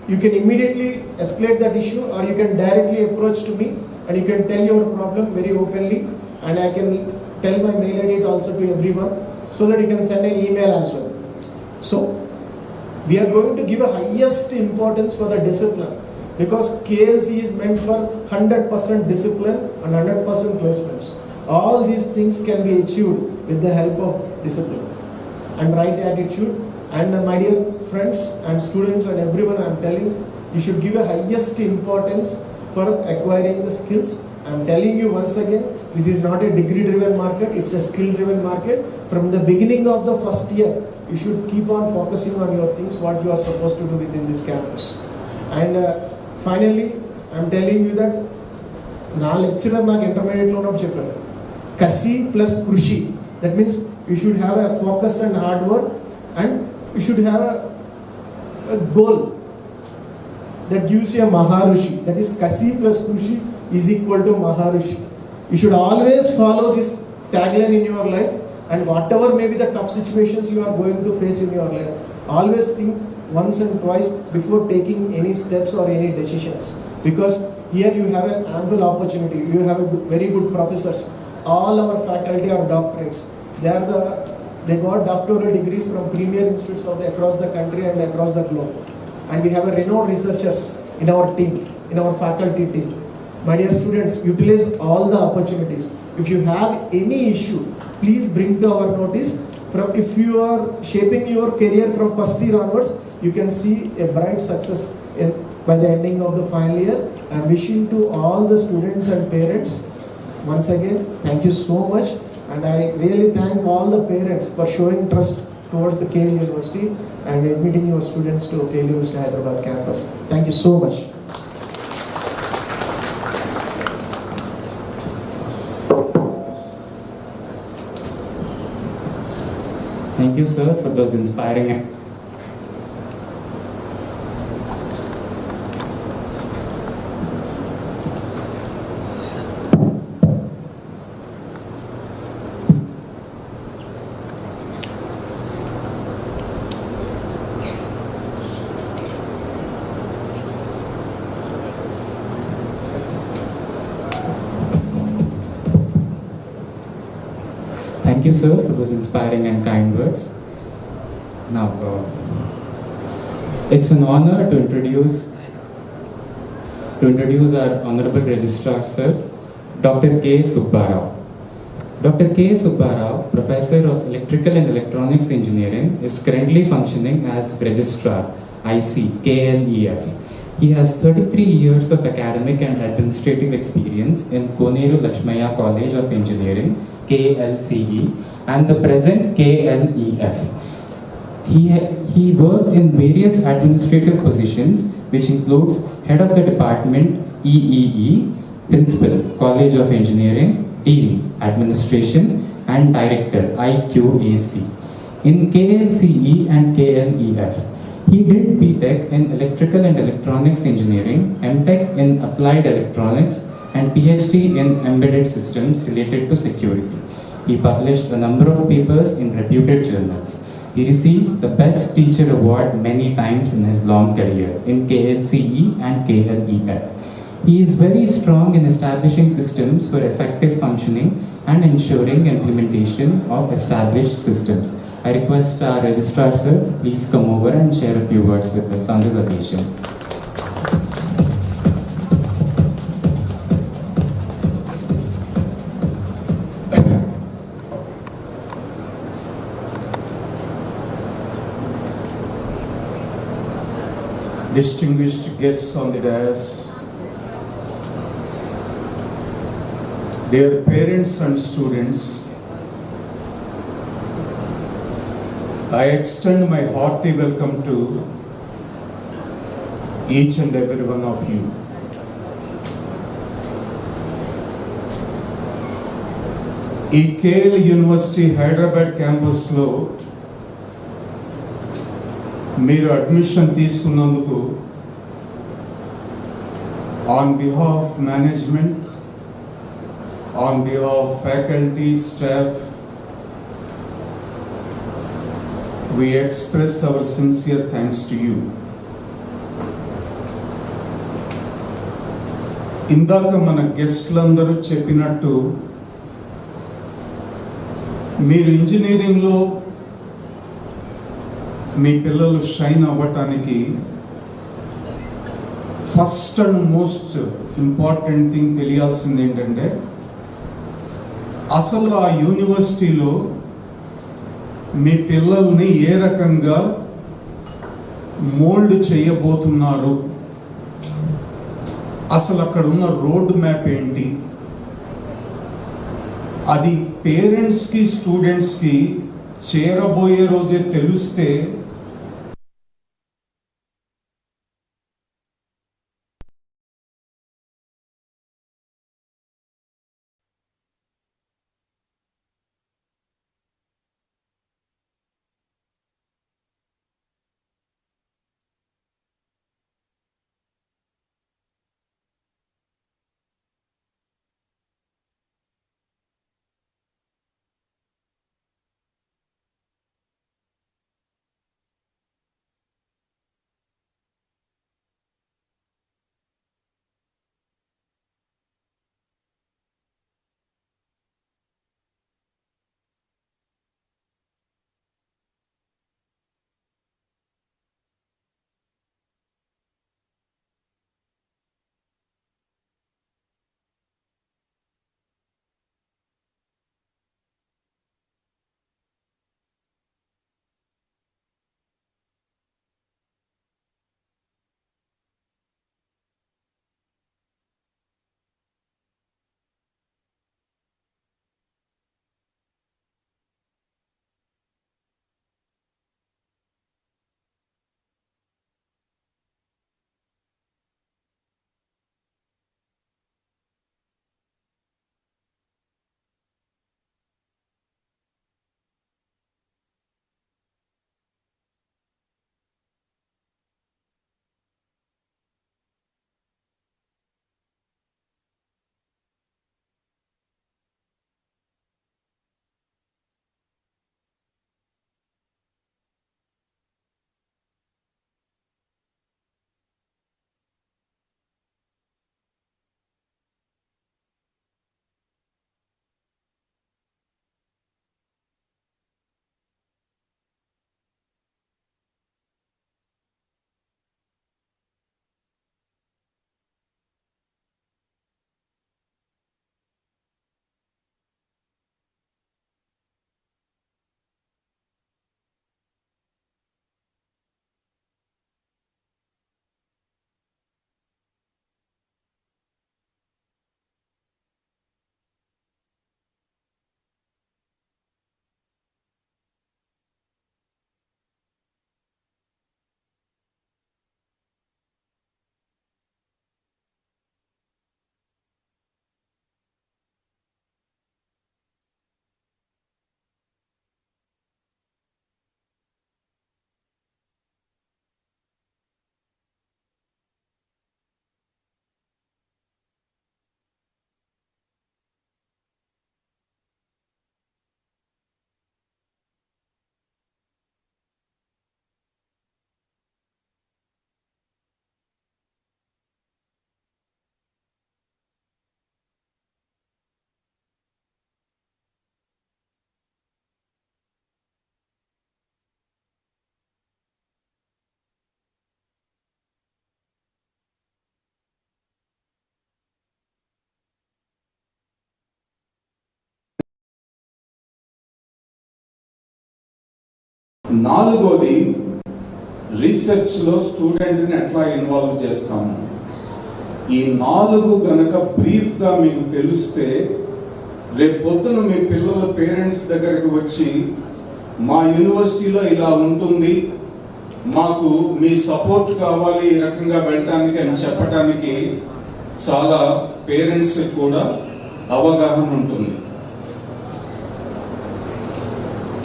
You can immediately escalate that issue or you can directly approach to me and you can tell your problem very openly and I can tell my mail ID also to everyone so that you can send an email as well. So we are going to give a highest importance for the discipline because KLC is meant for 100% discipline and 100% placements. All these things can be achieved with the help of discipline and right attitude. And my dear friends and students and everyone, I am telling you should give a highest importance for acquiring the skills. I am telling you once again, this is not a degree driven market, it's a skill driven market. From the beginning of the first year, you should keep on focusing on your things, what you are supposed to do within this campus. And finally, I am telling you that na lecturer na intermediate lo chepparu kasi plus krushi. That means you should have a focus and hard work and you should have a goal that gives you a Maharishi. That is kasi plus krushi is equal to Maharishi. You should always follow this tagline in your life and whatever may be the tough situations you are going to face in your life, always think once and twice before taking any steps or any decisions. Because here you have an ample opportunity. You have very good professors. All our faculty are doctorates. They got doctoral degrees from premier institutes across the country and across the globe. And we have a renowned researchers in our team, in our faculty team. My dear students, utilize all the opportunities. If you have any issue, please bring to our notice. If you are shaping your career from first year onwards, you can see a bright success by the ending of the final year. I am wishing to all the students and parents, once again, thank you so much. And I really thank all the parents for showing trust towards the KL University and admitting your students to KL University Hyderabad campus. Thank you so much. Thank you, sir, for those inspiring Thank you, sir, for those inspiring and kind words. Now, it's an honor to introduce our Honorable Registrar, sir, Dr. K. Subbarao. Dr. K. Subbarao, Professor of Electrical and Electronics Engineering, is currently functioning as Registrar, IC, KLEF. He has 33 years of academic and administrative experience in Koneru Lakshmaya College of Engineering, KLCE, and the present KLEF. He worked in various administrative positions, which includes Head of the Department, EEE, Principal, College of Engineering, Dean, Administration, and Director, IQAC. In KLCE and KLEF, he did BTech in Electrical and Electronics Engineering, MTech in Applied Electronics, and PhD in Embedded Systems related to security. He published a number of papers in reputed journals. He received the Best Teacher Award many times in his long career in KLCE and KLEF. He is very strong in establishing systems for effective functioning and ensuring implementation of established systems. I request our Registrar, sir, please come over and share a few words with us on this occasion. Distinguished guests on the dais, dear parents and students, I extend my hearty welcome to each and every one of you. ఈ KL university Hyderabad క్యాంపస్లో మీరు admission తీసుకున్నందుకు on behalf management, on behalf faculty, staff, we express our sincere thanks to you. ఇందాక మన గెస్ట్లందరూ చెప్పినట్టు మీరు ఇంజనీరింగ్లో మీ పిల్లలు షైన్ అవ్వటానికి first and most important thing తెలియాల్సింది ఏంటంటే అసలు ఆ యూనివర్సిటీలో మీ పిల్లల్ని ఏ రకంగా మోల్డ్ చేయబోతున్నారు, అసలు అక్కడ ఉన్న రోడ్ మ్యాప్ ఏంటి, అది పేరెంట్స్కి స్టూడెంట్స్కి చేరబోయే రోజే తెలిస్తే నాలుగోది రీసెర్చ్లో స్టూడెంట్ని ఎట్లా ఇన్వాల్వ్ చేస్తాము. ఈ 4 గనక బ్రీఫ్గా మీకు తెలిస్తే రేపు పొద్దున మీ పిల్లల పేరెంట్స్ దగ్గరికి వచ్చి మా యూనివర్సిటీలో ఇలా ఉంటుంది, మాకు మీ సపోర్ట్ కావాలి ఈ రకంగా వెళ్ళటానికి అని చెప్పడానికి చాలా పేరెంట్స్ కూడా అవగాహన ఉంటుంది.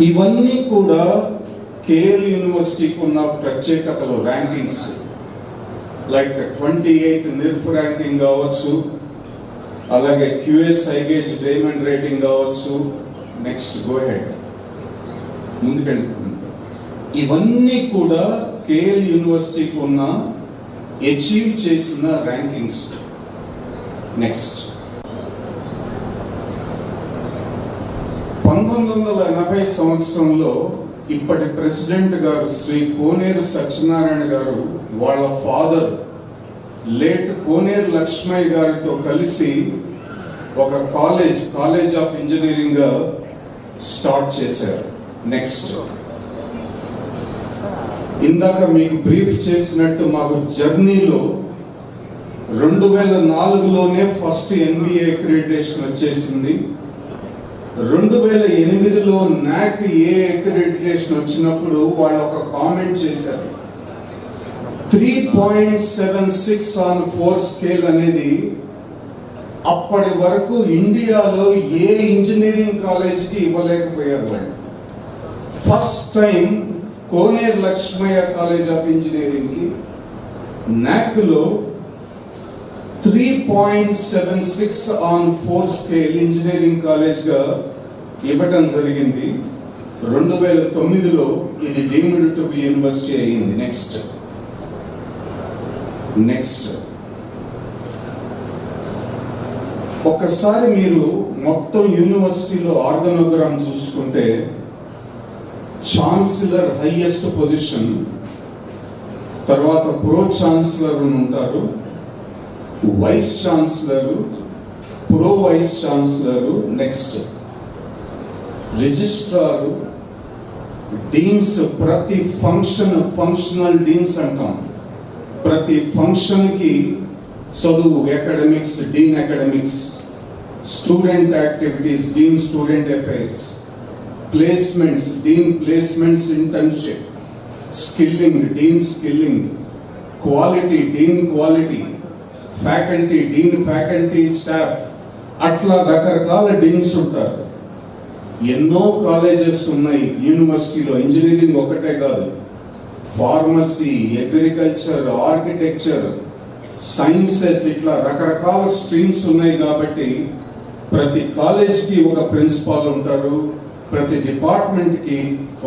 ఇవన్నీ కూడా కేఎల్ యూనివర్సిటీకి ఉన్న ప్రత్యేకతలు. Rankings like 28th NIRF ranking కావచ్చు, అలాగే క్యూఎస్ ఐగేజ్ డైమండ్ రేటింగ్ కావచ్చు. నెక్స్ట్ గో హెడ్, ముందుకెళ్ళి. ఇవన్నీ కూడా కేఎల్ యూనివర్సిటీకి ఉన్న అచీవ్ చేసిన ర్యాంకింగ్స్. నెక్స్ట్ 1980 సంవత్సరంలో ఇప్పటి ప్రెసిడెంట్ గారు శ్రీ కోనేరు సత్యనారాయణ గారు వాళ్ళ ఫాదర్ లేట్ కోనేరు లక్ష్మయ్య గారితో కలిసి ఒక కాలేజ్ ఆఫ్ ఇంజనీరింగ్ స్టార్ట్ చేశారు. నెక్స్ట్, ఇందాక మీకు బ్రీఫ్ చేసినట్టు మాకు జర్నీలో 2004లోనే ఫస్ట్ NBA అక్రిడిటేషన్ వచ్చేసింది. 2008లో NAC A అక్రిడిటేషన్ వచ్చినప్పుడు వాళ్ళు ఒక కామెంట్ చేశారు, 3.76 on 4 స్కేల్ అనేది అప్పటి వరకు ఇండియాలో ఏ ఇంజనీరింగ్ కాలేజ్కి ఇవ్వలేకపోయారు వాళ్ళు. First time Koneru Lakshmaiah college of ఇంజనీరింగ్కి NACలో 3.76 on 4 స్కేల్ ఇంజనీరింగ్ కాలేజ్గా ఇవ్వటం జరిగింది. 2009లో ఇది డీమ్డ్ టు బి యూనివర్సిటీ అయ్యింది. నెక్స్ట్ ఒకసారి మీరు మొత్తం యూనివర్సిటీలో ఆర్గనోగ్రామ్ చూసుకుంటే ఛాన్సలర్ హైయెస్ట్ పొజిషన్, తర్వాత ప్రో ఛాన్సలర్ ఉంటారు, vice chancellor, pro vice chancellor, next registrar, deans. ప్రతి ఫంక్షనల్ డీన్స్ అంటాం. ప్రతి ఫంక్షన్కి చదువు, academics, dean academics, student activities, dean student affairs, placements, dean placements internship, skilling, Deen skilling, quality, dean quality, faculty, dean faculty staff, అట్లా రకరకాల deans ఉంటారు. ఎన్నో colleges ఉన్నాయి యూనివర్సిటీలో. ఇంజనీరింగ్ ఒకటే కాదు, ఫార్మసీ, అగ్రికల్చర్, ఆర్కిటెక్చర్, సైన్సెస్, ఇట్లా రకరకాల స్ట్రీమ్స్ ఉన్నాయి. కాబట్టి ప్రతి కాలేజ్కి ఒక ప్రిన్సిపాల్ ఉంటారు, ప్రతి డిపార్ట్మెంట్కి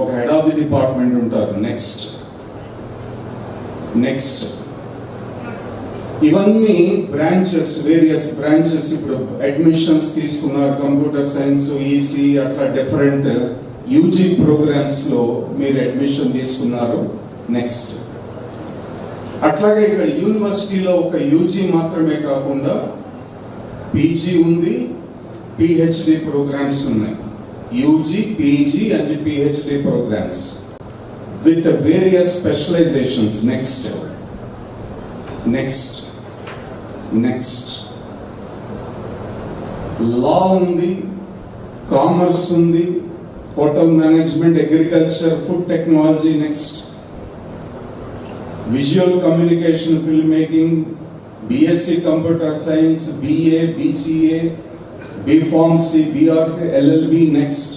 ఒక హెడ్ ఆఫ్ ది డిపార్ట్మెంట్ ఉంటారు. నెక్స్ట్ ఇవన్నీ బ్రాంచెస్, వేరియస్ బ్రాంచెస్. ఇప్పుడు అడ్మిషన్స్ తీసుకున్నారు, కంప్యూటర్ సైన్స్, ఈసీ, అట్లా డిఫరెంట్ యూజీ ప్రోగ్రామ్స్ లో మీరు అడ్మిషన్ తీసుకున్నారు. నెక్స్ట్ అట్లాగే ఇక్కడ యూనివర్సిటీలో ఒక యూజీ మాత్రమే కాకుండా పీజీ ఉంది, పిహెచ్డి ప్రోగ్రామ్స్ ఉన్నాయి. UG, PG and PhD programmes with various specialisations. Next law ఉంది, కామర్స్ ఉంది, hotel management, agriculture, food technology. Next visual communication, film making, BSc computer science, BA, BCA, B pharmacy, బిఆర్, LLB. Next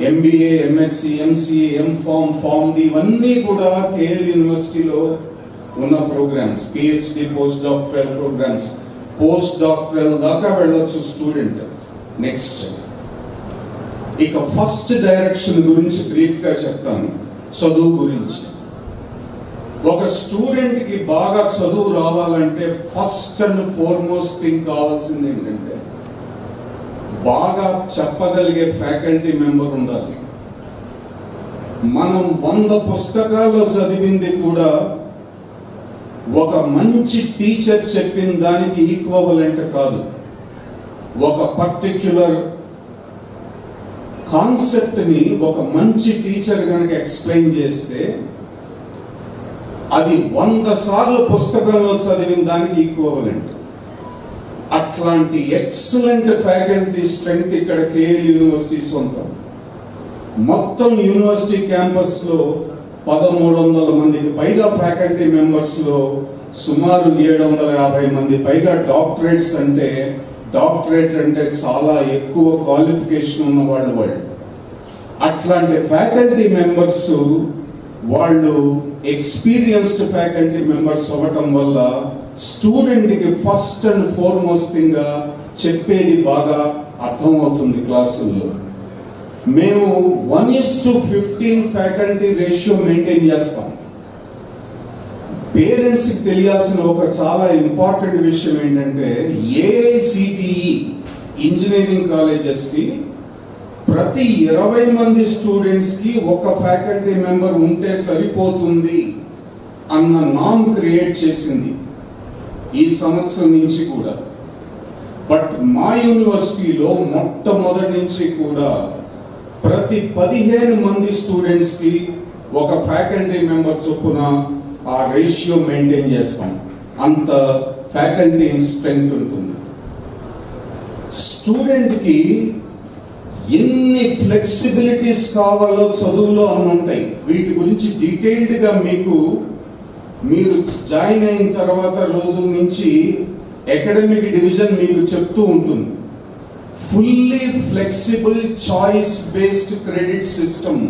MBA, MSc, MCA, M pharm, pharm D. ఇవన్నీ కూడా KL యూనివర్సిటీలో ఉన్న programmes. PhD, post doctoral programmes, post doctoral దాకా వెళ్ళొచ్చు student. Next ఇక first direction గురించి brief గా చెప్తాను. చదువు గురించి. ఒక స్టూడెంట్ కి బాగా చదువు రావాలంటే ఫస్ట్ అండ్ ఫార్మోస్ట్ థింగ్ కావాల్సింది ఏంటంటే బాగా చెప్పగలిగే ఫ్యాకల్టీ మెంబర్ ఉండాలి. మనం 100 పుస్తకాలు చదివింది కూడా ఒక మంచి టీచర్ చెప్పిన దానికి ఈక్వలెంట్ కాదు. ఒక పర్టిక్యులర్ కాన్సెప్ట్ని ఒక మంచి టీచర్ కనుక ఎక్స్ప్లెయిన్ చేస్తే అది 100 సార్లు పుస్తకంలో చదివిన దానికి ఈక్వలెంట్. అట్లాంటి ఎక్సలెంట్ ఫ్యాకల్టీ స్ట్రెంగ్త్ ఇక్కడ కేఎల్ యూనివర్సిటీ సొంతం. మొత్తం యూనివర్సిటీ క్యాంపస్ లో 1300 మందికి పైగా ఫ్యాకల్టీ మెంబర్స్ లో సుమారు 750 మంది పైగా డాక్టరేట్స్ అంటే, డాక్టరేట్ అంటే చాలా ఎక్కువ క్వాలిఫికేషన్ ఉన్న వాళ్ళు. అట్లాంటి ఫ్యాకల్టీ మెంబర్స్ వాళ్ళు ఎక్స్పీరియన్స్డ్ ఫ్యాకల్టీ మెంబర్స్ అవ్వటం వల్ల స్టూడెంట్కి ఫస్ట్ అండ్ ఫార్మోస్ట్ థింగ్ చెప్పేది బాగా అర్థమవుతుంది క్లాసుల్లో. మేము 1:15 ఫ్యాకల్టీ రేషియో మెయింటైన్ చేస్తాం. పేరెంట్స్కి తెలియాల్సిన ఒక చాలా ఇంపార్టెంట్ విషయం ఏంటంటే, ఏఐసిటిఈ ఇంజనీరింగ్ కాలేజెస్కి ప్రతి 20 మంది స్టూడెంట్స్కి ఒక ఫ్యాకల్టీ మెంబర్ ఉంటే సరిపోతుంది అన్న నామ్ క్రియేట్ చేసింది ఈ సంవత్సరం నుంచి కూడా. బట్ మా యూనివర్సిటీలో మొట్టమొదటి నుంచి కూడా ప్రతి 15 మంది స్టూడెంట్స్కి ఒక ఫ్యాకల్టీ మెంబర్ చొప్పున ఆ రేషియో మెయింటైన్ చేస్తాం. అంత ఫ్యాకల్టీ స్ట్రెంగ్త్ ఉంటుంది. స్టూడెంట్కి ఎన్ని ఫ్లెక్సిబిలిటీస్ కావాలో చదువులో అన్ని ఉంటాయి. వీటి గురించి డీటెయిల్డ్గా మీరు జాయిన్ అయిన తర్వాత రోజు నుంచి అకాడమిక్ డివిజన్ మీకు చెప్తూ ఉంటుంది. Fully flexible choice based credit system.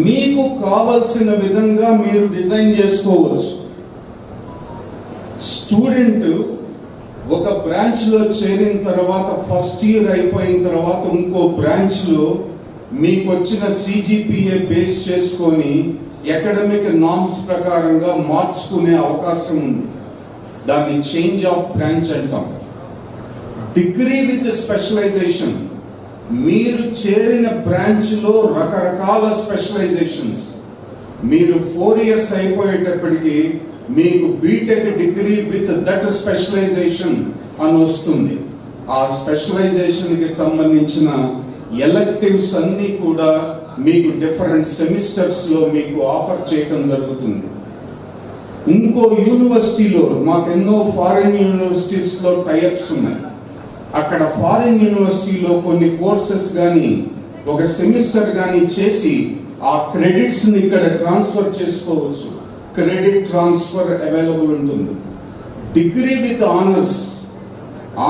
మీకు కావలసిన విధంగా మీరు డిజైన్ చేసుకోవచ్చు. స్టూడెంట్ ఒక బ్రాంచ్ లో చేరిన తర్వాత ఫస్ట్ ఇయర్ అయిపోయిన తర్వాత ఇంకో బ్రాంచ్ లో మీకు వచ్చిన సిజిపిఏ బేస్ చేసుకొని అకాడమిక్ నామ్స్ ప్రకారంగా మార్చుకునే అవకాశం ఉంది. దాన్ని చేంజ్ ఆఫ్ బ్రాంచ్ అంటాం. Degree with specialization. మీరు చేరిన బ్రాంచ్ లో రకరకాల స్పెషలైజేషన్స్. మీరు 4 years అయిపోయేటప్పటికి మీకు BTech degree with that specialization అని వస్తుంది. ఆ స్పెషలైజేషన్ కి సంబంధించిన ఎలెక్టివ్స్ అన్ని కూడా మీకు డిఫరెంట్ సెమిస్టర్స్ లో మీకు ఆఫర్ చేయడం జరుగుతుంది. ఇంకో యూనివర్సిటీలో మాకు ఎన్నో ఫారిన్ యూనివర్సిటీస్ లో టైఅప్స్ ఉన్నాయి. అక్కడ ఫారిన్ యూనివర్సిటీలో కొన్ని కోర్సెస్ కానీ ఒక సెమిస్టర్ కానీ చేసి ఆ క్రెడిట్స్ ని ఇక్కడ ట్రాన్స్ఫర్ చేసుకోవచ్చు. క్రెడిట్ ట్రాన్స్ఫర్ అవైలబుల్ ఉంటుంది. Degree with honours.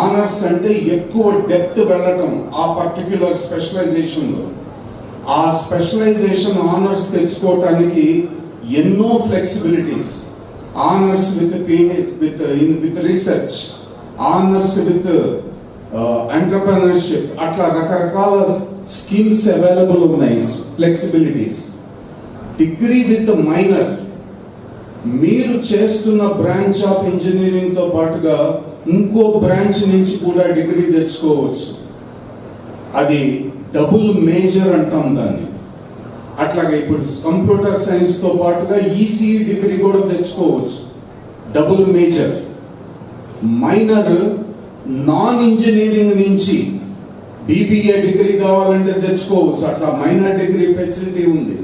ఆనర్స్ అంటే ఎక్కువ డెప్త్ వెళ్ళటం ఆ పర్టిక్యులర్ స్పెషలైజేషన్ లో. ఆ స్పెషలైజేషన్ ఆనర్స్ తెచ్చుకోవటానికి ఎన్నో flexibilities. Honours with research, honours with entrepreneurship, అట్లా రకరకాల స్కీమ్స్ అవైలబుల్ ఉన్నాయి, ఫ్లెక్సిబిలిటీస్. Degree with minor. మీరు చేస్తున్న బ్రాంచ్ ఆఫ్ ఇంజనీరింగ్ తో పాటుగా ఇంకో బ్రాంచ్ నుంచి కూడా డిగ్రీ తెచ్చుకోవచ్చు. అది డబుల్ మేజర్ అంటాం దాన్ని. అట్లాగే ఇప్పుడు కంప్యూటర్ సైన్స్ తో పాటుగా ఈసీఈ డిగ్రీ కూడా తెచ్చుకోవచ్చు. Double major. Minor non engineering నుంచి బీబీఏ డిగ్రీ కావాలంటే తెచ్చుకోవచ్చు. అట్లా మైనర్ డిగ్రీ ఫెసిలిటీ ఉంది.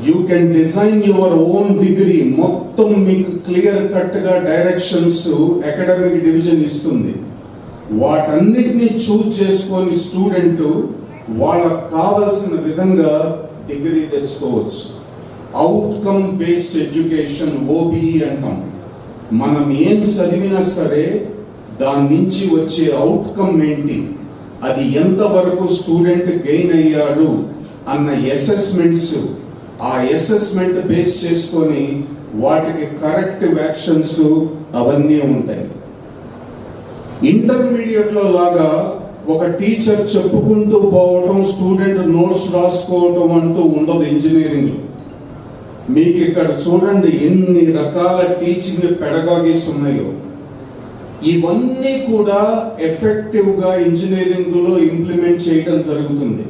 You can design your own degree. మొత్తం మీకు క్లియర్ కట్ గా డైరెక్షన్స్ అకాడమిక్ డివిజన్ ఇస్తుంది. వాటన్నిటిని చూస్ చేసుకొని స్టూడెంట్ వాళ్ళకు కావలసిన విధంగా డిగ్రీ తెచ్చుకోవచ్చు. అవుట్కమ్ బేస్డ్ ఎడ్యుకేషన్, ఓబీఈ అంటాం. మనం ఏం చదివినా సరే దాని నుంచి వచ్చే అవుట్కమ్ ఏంటి, అది ఎంతవరకు స్టూడెంట్ గెయిన్ అయ్యాడు అన్న అసెస్మెంట్స్. ఆ అసెస్మెంట్ బేస్ చేసుకొని వాటికి కరెక్టివ్ యాక్షన్స్ అవన్నీ ఉంటాయి. ఇంటర్మీడియట్ లో లాగా ఒక టీచర్ చెప్పుకుంటూ పోవటం, స్టూడెంట్ నోట్స్ రాసుకోవటం అంటూ ఉండదు ఇంజనీరింగ్. మీకు ఇక్కడ చూడండి ఎన్ని రకాల టీచింగ్ పెడగాగిస్ ఉన్నాయో. ఇవన్నీ కూడా ఎఫెక్టివ్ గా ఇంజనీరింగ్ లో ఇంప్లిమెంట్ చేయడం జరుగుతుంది.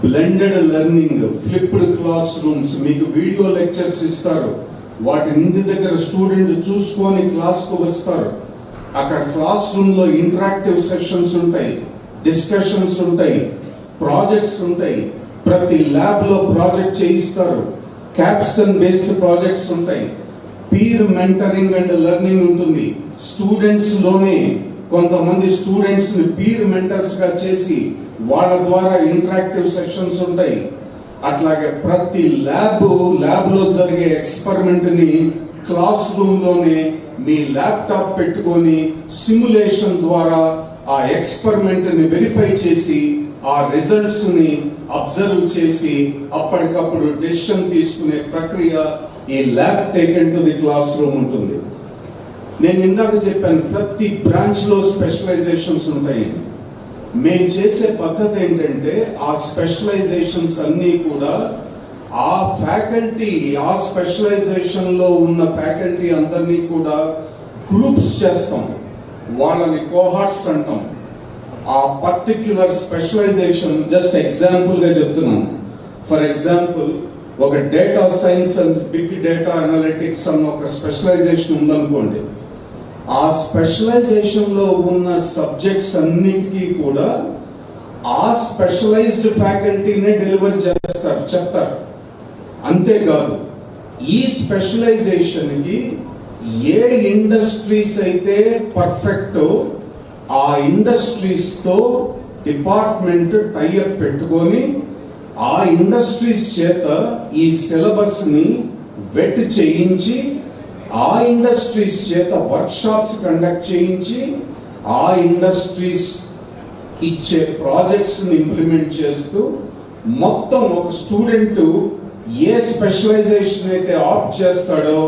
Blended learning, flipped class rooms, మీకు వీడియో లెక్చర్స్ ఇస్తారు. వాటి ఇంటి దగ్గర స్టూడెంట్ చూసుకొని క్లాస్ కు వస్తారు. అక్కడ క్లాస్ రూమ్ లో ఇంటరాక్టివ్ సెషన్స్ ఉంటాయి, డిస్కషన్స్ ఉంటాయి. ప్రాజెక్ట్స్ ఉంటాయి, ప్రతి ల్యాబ్లో ప్రాజెక్ట్ చేయిస్తారు, క్యాప్స్టన్ బేస్డ్ ప్రాజెక్ట్స్ ఉంటాయి, పీర్ మెంటరింగ్ అండ్ లెర్నింగ్ ఉంటుంది. స్టూడెంట్స్లోనే కొంతమంది స్టూడెంట్స్ని పీర్ మెంటర్స్గా చేసి వాళ్ళ ద్వారా ఇంటరాక్టివ్ సెషన్స్ ఉంటాయి. అట్లాగే ప్రతి ల్యాబ్లో జరిగే ఎక్స్పెరిమెంట్ని క్లాస్ రూమ్లోనే మీ ల్యాప్టాప్ పెట్టుకొని సిమ్యులేషన్ ద్వారా ఆ ఎక్స్పెరిమెంట్ని వెరిఫై చేసి ఆ రిజల్ట్స్ని అబ్జర్వ్ చేసి అప్పటికప్పుడు డెసిషన్ తీసుకునే ప్రక్రియ ఈ lab taken to the class room ఉంటుంది. నేను ఇందాక చెప్పాను, ప్రతి బ్రాంచ్లో స్పెషలైజేషన్స్ ఉంటాయి. మేము చేసే పద్ధతి ఏంటంటే ఆ స్పెషలైజేషన్స్ అన్నీ కూడా ఆ ఫ్యాకల్టీ, ఆ స్పెషలైజేషన్లో ఉన్న ఫ్యాకల్టీ అందరినీ కూడా గ్రూప్స్ చేస్తాం, వాళ్ళని కోహార్ట్స్ అంటాం. ఆ పర్టిక్యులర్ స్పెషలైజేషన్ జస్ట్ ఎగ్జాంపుల్గా చెప్తున్నాను. ఫర్ ఎగ్జాంపుల్, ఒక data science and big data analytics అన్న ఒక స్పెషలైజేషన్ ఉందనుకోండి. ఆ స్పెషలైజేషన్లో ఉన్న సబ్జెక్ట్స్ అన్నిటికీ కూడా ఆ స్పెషలైజ్డ్ ఫ్యాకల్టీనే డెలివర్ చేస్తారు, చెప్తారు. అంతేకాదు, ఈ స్పెషలైజేషన్కి ఏ ఇండస్ట్రీస్ అయితే పర్ఫెక్టో ఆ ఇండస్ట్రీస్తో డిపార్ట్మెంట్ టైఅప్ పెట్టుకొని ఆ ఇండస్ట్రీస్ చేత ఈ సిలబస్ని వెట్ చేయించి ఆ ఇండస్ట్రీస్ చేత వర్క్షాప్స్ కండక్ట్ చేయించి ఆ ఇండస్ట్రీస్ ఇచ్చే ప్రాజెక్ట్స్ని ఇంప్లిమెంట్ చేస్తూ మొత్తం ఒక స్టూడెంట్ ఏ స్పెషలైజేషన్ అయితే ఆప్ట్ చేస్తాడో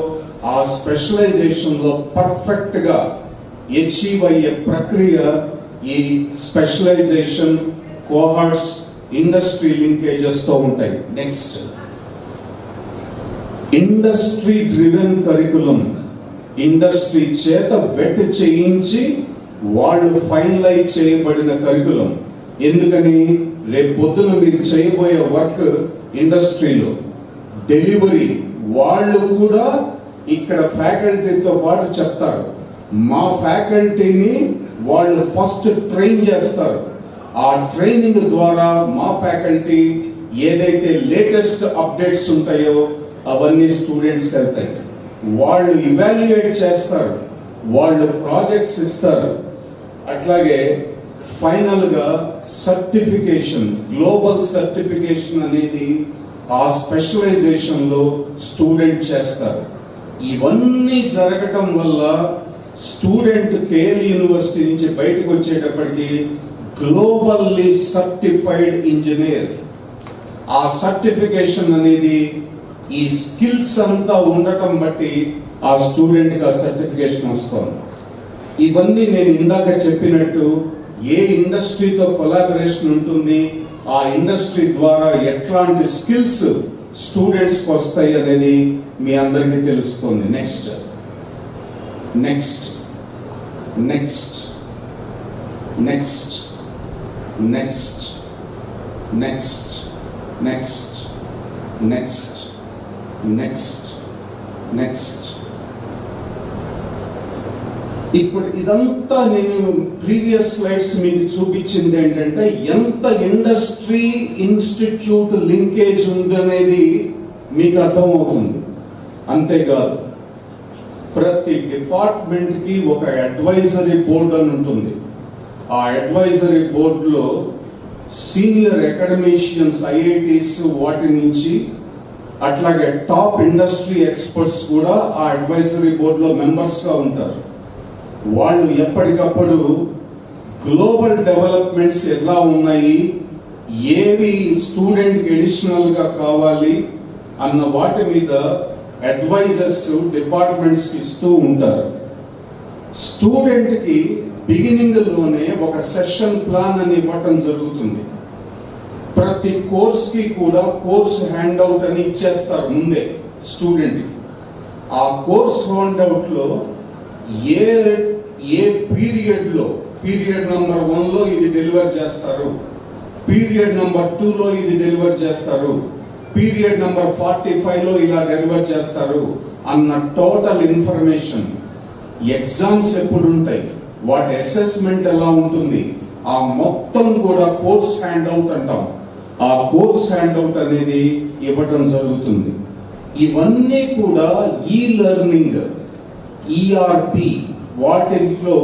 ఆ స్పెషలైజేషన్లో పర్ఫెక్ట్గా అచీవ్ అయ్యే ప్రక్రియ ఈ స్పెషలైజేషన్ కోహార్ట్స్ ఇండస్ట్రీ లింకేజెస్తో ఉంటాయి. Next, industry driven curriculum. Industry చేత వెట్ చేయించి వాళ్ళు ఫైనలైజ్ చేయబడిన కరికులం. ఎందుకని, రేపు పొద్దున మీరు చేయబోయే వర్క్ ఇండస్ట్రీలో డెలివరీ వాళ్ళు కూడా ఇక్కడ ఫ్యాకల్టీతో పాటు చెప్తారు. మా ఫ్యాకల్టీని వాళ్ళు ఫస్ట్ ట్రైన్ చేస్తారు. ఆ ట్రైనింగ్ ద్వారా మా ఫ్యాకల్టీ ఏదైతే లేటెస్ట్ అప్డేట్స్ ఉంటాయో అవన్నీ స్టూడెంట్స్కి వెళ్తాయి. వాళ్ళు ఇవాల్యుయేట్ చేస్తారు, వాళ్ళు ప్రాజెక్ట్స్ ఇస్తారు. అట్లాగే ఫైనల్గా సర్టిఫికేషన్, గ్లోబల్ సర్టిఫికేషన్ అనేది ఆ స్పెషలైజేషన్లో స్టూడెంట్ చేస్తారు. ఇవన్నీ జరగటం వల్ల స్టూడెంట్ కేఎల్ యూనివర్సిటీ నుంచి బయటకు వచ్చేటప్పటికి గ్లోబల్లీ సర్టిఫైడ్ ఇంజనీర్. ఆ సర్టిఫికేషన్ అనేది ఈ స్కిల్స్ అంతా ఉండటం బట్టి ఆ స్టూడెంట్కి ఆ సర్టిఫికేషన్ వస్తుంది. ఇవన్నీ నేను ఇందాక చెప్పినట్టు ఏ ఇండస్ట్రీతో కొలాబరేషన్ ఉంటుంది, ఆ ఇండస్ట్రీ ద్వారా ఎట్లాంటి స్కిల్స్ స్టూడెంట్స్కి వస్తాయి అనేది మీ అందరికీ తెలుస్తుంది. Next next next next next next next next next next. ఇప్పుడు ఇదంతా నేను ప్రీవియస్ స్లైడ్స్ మీకు చూపించింది ఏంటంటే ఎంత ఇండస్ట్రీ ఇన్స్టిట్యూట్ లింకేజ్ ఉందనేది మీకు అర్థమవుతుంది. అంతేకాదు, ప్రతి డిపార్ట్మెంట్కి ఒక అడ్వైజరీ బోర్డు అని ఉంటుంది. ఆ అడ్వైజరీ బోర్డులో సీనియర్ అకాడమిషియన్స్, ఐఐటీస్ వాటి నుంచి అట్లాగే టాప్ ఇండస్ట్రీ ఎక్స్పర్ట్స్ కూడా ఆ అడ్వైజరీ బోర్డులో మెంబర్స్గా ఉంటారు. వాళ్ళు ఎప్పటికప్పుడు గ్లోబల్ డెవలప్మెంట్స్ ఎలా ఉన్నాయి, ఏవి స్టూడెంట్కి ఎడిషనల్గా కావాలి అన్న వాటి మీద అడ్వైజర్స్ డిపార్ట్మెంట్స్కి ఇస్తూ ఉంటారు. స్టూడెంట్కి బిగినింగ్లోనే ఒక సెషన్ ప్లాన్ అని ఇవ్వటం జరుగుతుంది. ప్రతి కోర్స్కి కూడా కోర్స్ హ్యాండ్అవుట్ అని ఇచ్చేస్తారు ముందే స్టూడెంట్కి. ఆ కోర్స్ హ్యాండ్అవుట్లో ఏ పీరియడ్లో, పీరియడ్ నెంబర్ 1లో ఇది డెలివర్ చేస్తారు, పీరియడ్ నెంబర్ 2లో ఇది డెలివర్ చేస్తారు, పీరియడ్ నెంబర్ 45లో ఇలా డెలివర్ చేస్తారు అన్న టోటల్ ఇన్ఫర్మేషన్, ఎగ్జామ్స్ ఎప్పుడు ఉంటాయి, వాటి అసెస్మెంట్ ఎలా ఉంటుంది, ఆ మొత్తం కూడా కోర్స్ హ్యాండ్ అవుట్ అంటాం. ఆ కోర్స్ హ్యాండ్ అవుట్ అనేది ఇవ్వటం జరుగుతుంది. ఇవన్నీ కూడా ఈ లెర్నింగ్ ఈఆర్పి వాటిలో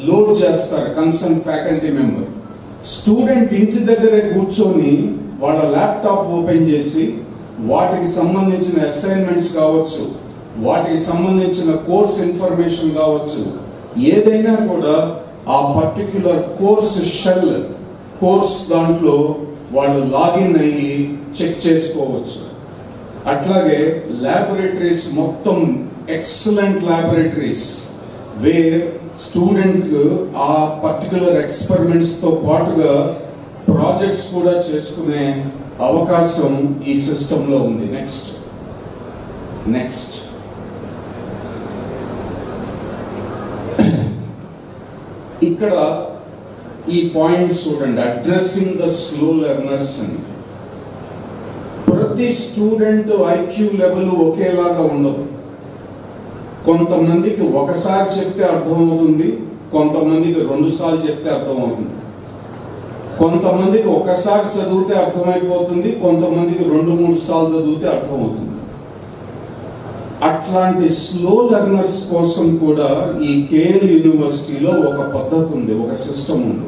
లోడ్ చేస్తారు కన్సర్న్ ఫ్యాకల్టీ మెంబర్. స్టూడెంట్ ఇంటి దగ్గరే కూర్చొని వాళ్ళ ల్యాప్టాప్ ఓపెన్ చేసి వాటికి సంబంధించిన అసైన్మెంట్స్ కావచ్చు, వాటికి సంబంధించిన కోర్స్ ఇన్ఫర్మేషన్ కావచ్చు, ఏదైనా కూడా ఆ పర్టిక్యులర్ కోర్స్ షెల్ కోర్స్ దాంట్లో వాళ్ళు లాగిన్ అయ్యి చెక్ చేసుకోవచ్చు. అట్లాగే ల్యాబొరేటరీస్ మొత్తం ఎక్సలెంట్ ల్యాబొరేటరీస్ వేర్ స్టూడెంట్ ఆ పర్టికులర్ ఎక్స్పెరిమెంట్స్ తో పాటుగా ప్రాజెక్ట్స్ కూడా చేసుకునే అవకాశం ఈ సిస్టమ్ లో ఉంది. నెక్స్ట్ ఇక్కడ ఈ పాయింట్ చూడండి, అడ్రస్సింగ్ ద స్లో లెర్నర్స్ అని. ప్రతి స్టూడెంట్ ఐక్యూ లెవెల్ ఒకేలాగా ఉండదు. కొంతమందికి ఒకసారి చెప్తే అర్థమవుతుంది, కొంతమందికి 2 సార్లు చెప్తే అర్థమవుతుంది, కొంతమందికి ఒకసారి చదివితే అర్థమైపోతుంది, కొంతమందికి 2-3 సార్లు చదివితే అర్థమవుతుంది. అట్లాంటి స్లో లెర్నర్స్ కోసం కూడా ఈ కేఎల్ యూనివర్సిటీలో ఒక పద్ధతి ఉంది, ఒక సిస్టమ్ ఉంది.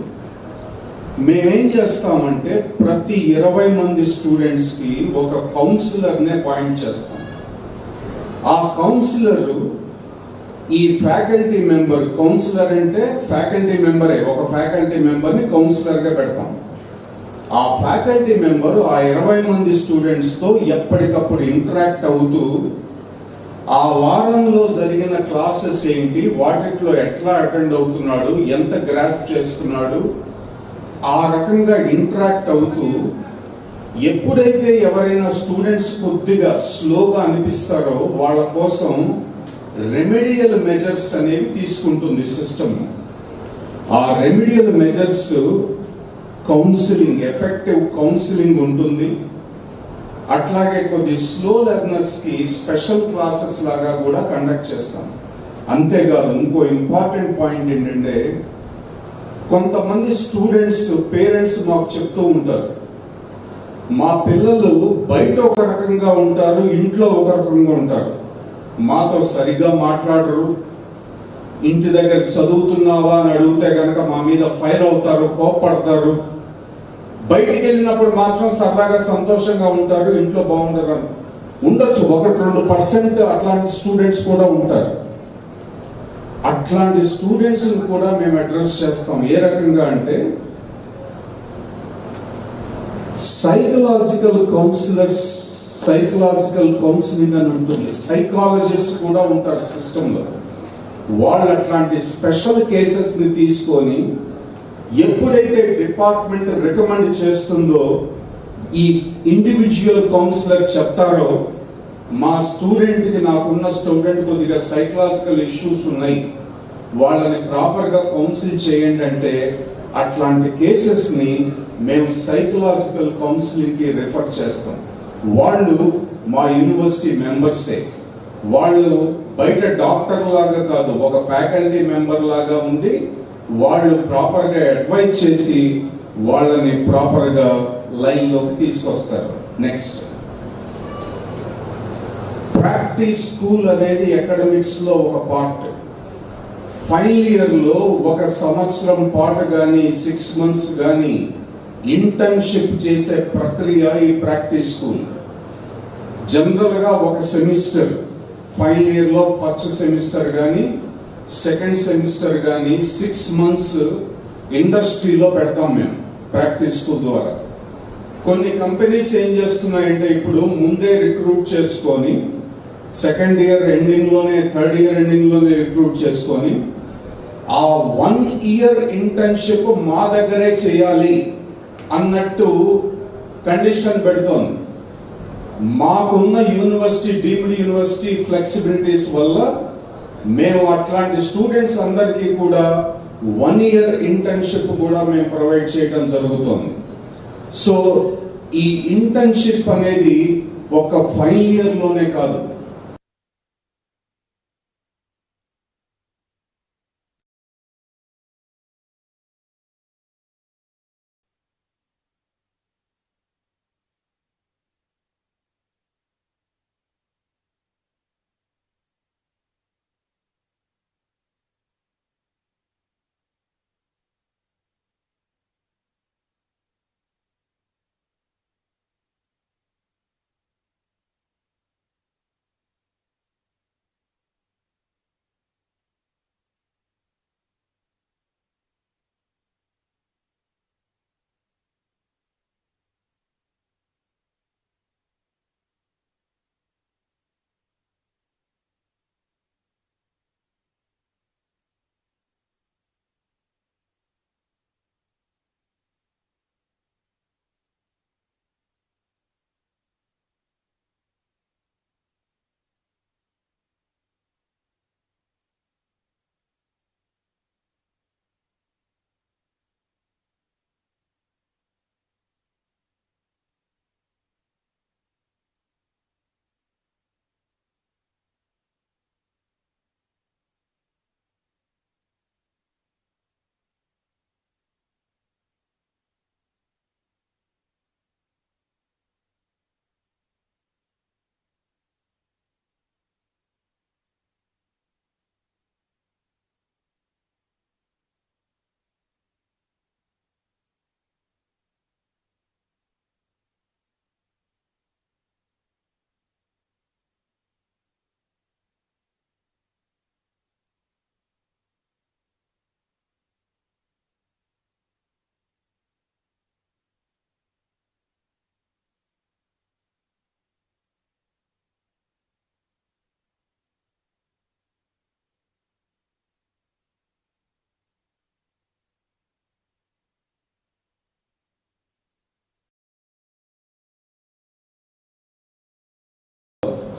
మేమేం చేస్తామంటే ప్రతి 20 మంది స్టూడెంట్స్ కి ఒక కౌన్సిలర్నే అపాయింట్ చేస్తాం. ఆ కౌన్సిలర్ ఈ ఫ్యాకల్టీ మెంబర్, కౌన్సిలర్ అంటే ఫ్యాకల్టీ మెంబరే, ఒక ఫ్యాకల్టీ మెంబర్ని కౌన్సిలర్గా పెడతాం. ఆ ఫ్యాకల్టీ మెంబర్ ఆ 20 మంది స్టూడెంట్స్ తో ఎప్పటికప్పుడు ఇంటరాక్ట్ అవుతూ ఆ వారంలో జరిగిన క్లాసెస్ ఏంటి, వాటిలో ఎట్లా అటెండ్ అవుతున్నాడు, ఎంత గ్రాస్ప్ చేస్తున్నాడు, ఆ రకంగా ఇంటరాక్ట్ అవుతూ ఎప్పుడైతే ఎవరైనా స్టూడెంట్స్ కొద్దిగా స్లోగా అనిపిస్తారో వాళ్ళ కోసం రెమెడియల్ మెజర్స్ అనేవి తీసుకుంటుంది సిస్టమ్. ఆ remedial measures counselling, effective counselling ఉంటుంది. అట్లాగే కొద్ది స్లో లెర్నర్స్ కి స్పెషల్ క్లాసెస్ లాగా కూడా కండక్ట్ చేస్తాం. అంతేకాదు ఇంకో ఇంపార్టెంట్ పాయింట్ ఏంటంటే కొంతమంది స్టూడెంట్స్ పేరెంట్స్ మాకు చెప్తూ ఉంటారు, మా పిల్లలు బయట ఒక రకంగా ఉంటారు, ఇంట్లో ఒక రకంగా ఉంటారు, మాతో సరిగ్గా మాట్లాడరు, ఇంటి దగ్గర చదువుతున్నావా అని అడిగితే కనుక మా మీద ఫైర్ అవుతారు, కోప్పడతారు, బయటికి వెళ్ళినప్పుడు మాత్రం సరదాగా సంతోషంగా ఉంటారు, ఇంట్లో బాగుండరు. ఉండొచ్చు 1-2% అట్లాంటి స్టూడెంట్స్ కూడా ఉంటారు. అట్లాంటి స్టూడెంట్స్ కూడా మేము అడ్రస్ చేస్తాం. ఏ రకంగా అంటే సైకలాజికల్ కౌన్సిలింగ్ అని ఉంటుంది, సైకాలజిస్ట్ కూడా ఉంటారు సిస్టంలో. వాళ్ళు అట్లాంటి స్పెషల్ కేసెస్ ని తీసుకొని ఎప్పుడైతే డిపార్ట్మెంట్ రికమెండ్ చేస్తుందో ఈ ఇండివిజువల్ కౌన్సిలర్ చెప్తారో మా స్టూడెంట్కి, నాకున్న స్టూడెంట్ కొద్దిగా సైకలాజికల్ ఇష్యూస్ ఉన్నాయి, వాళ్ళని ప్రాపర్గా కౌన్సిల్ చేయండి అంటే అట్లాంటి కేసెస్ని మేము సైకలాజికల్ కౌన్సిలింగ్కి రిఫర్ చేస్తాం. వాళ్ళు మా యూనివర్సిటీ మెంబర్సే. వాళ్ళు బయట డాక్టర్ లాగా కాదు, ఒక ఫ్యాకల్టీ మెంబర్ లాగా ఉండి వాళ్ళు ప్రాపర్గా అడ్వైజ్ చేసి వాళ్ళని ప్రాపర్గా లైన్లోకి తీసుకొస్తారు. నెక్స్ట్, ప్రాక్టీస్ స్కూల్ అనేది అకాడమిక్స్ లో ఒక పార్ట్. ఫైనల్ ఇయర్ లో 1 సంవత్సరం పాటు కానీ 6 months కానీ ఇంటర్న్షిప్ చేసే ప్రక్రియ ఈ ప్రాక్టీస్ స్కూల్. జనరల్ గా ఒక సెమిస్టర్ ఫైనల్ ఇయర్ లో ఫస్ట్ సెమిస్టర్ కానీ సెకండ్ సెమిస్టర్ కానీ 6 months ఇండస్ట్రీలో పెడతాం మేము ప్రాక్టీస్ స్కూల్ ద్వారా. కొన్ని కంపెనీస్ ఏం చేస్తున్నాయంటే ఇప్పుడు ముందే రిక్రూట్ చేసుకొని సెకండ్ ఇయర్ ఎండింగ్ లోనే, థర్డ్ ఇయర్ ఎండింగ్ లోనే రిక్రూట్ చేసుకొని ఆ 1 year ఇంటర్న్షిప్ మా దగ్గరే చేయాలి అన్నట్టు కండిషన్ పెడుతోంది. మాకున్న యూనివర్సిటీ, డీమ్డ్ యూనివర్సిటీ ఫ్లెక్సిబిలిటీస్ వల్ల మేము అట్లాంటి స్టూడెంట్స్ అందరికీ కూడా 1 year ఇంటర్న్షిప్ కూడా మేము ప్రొవైడ్ చేయడం జరుగుతుంది. సో ఈ ఇంటర్న్షిప్ అనేది ఒక ఫైనల్ ఇయర్ లోనే కాదు,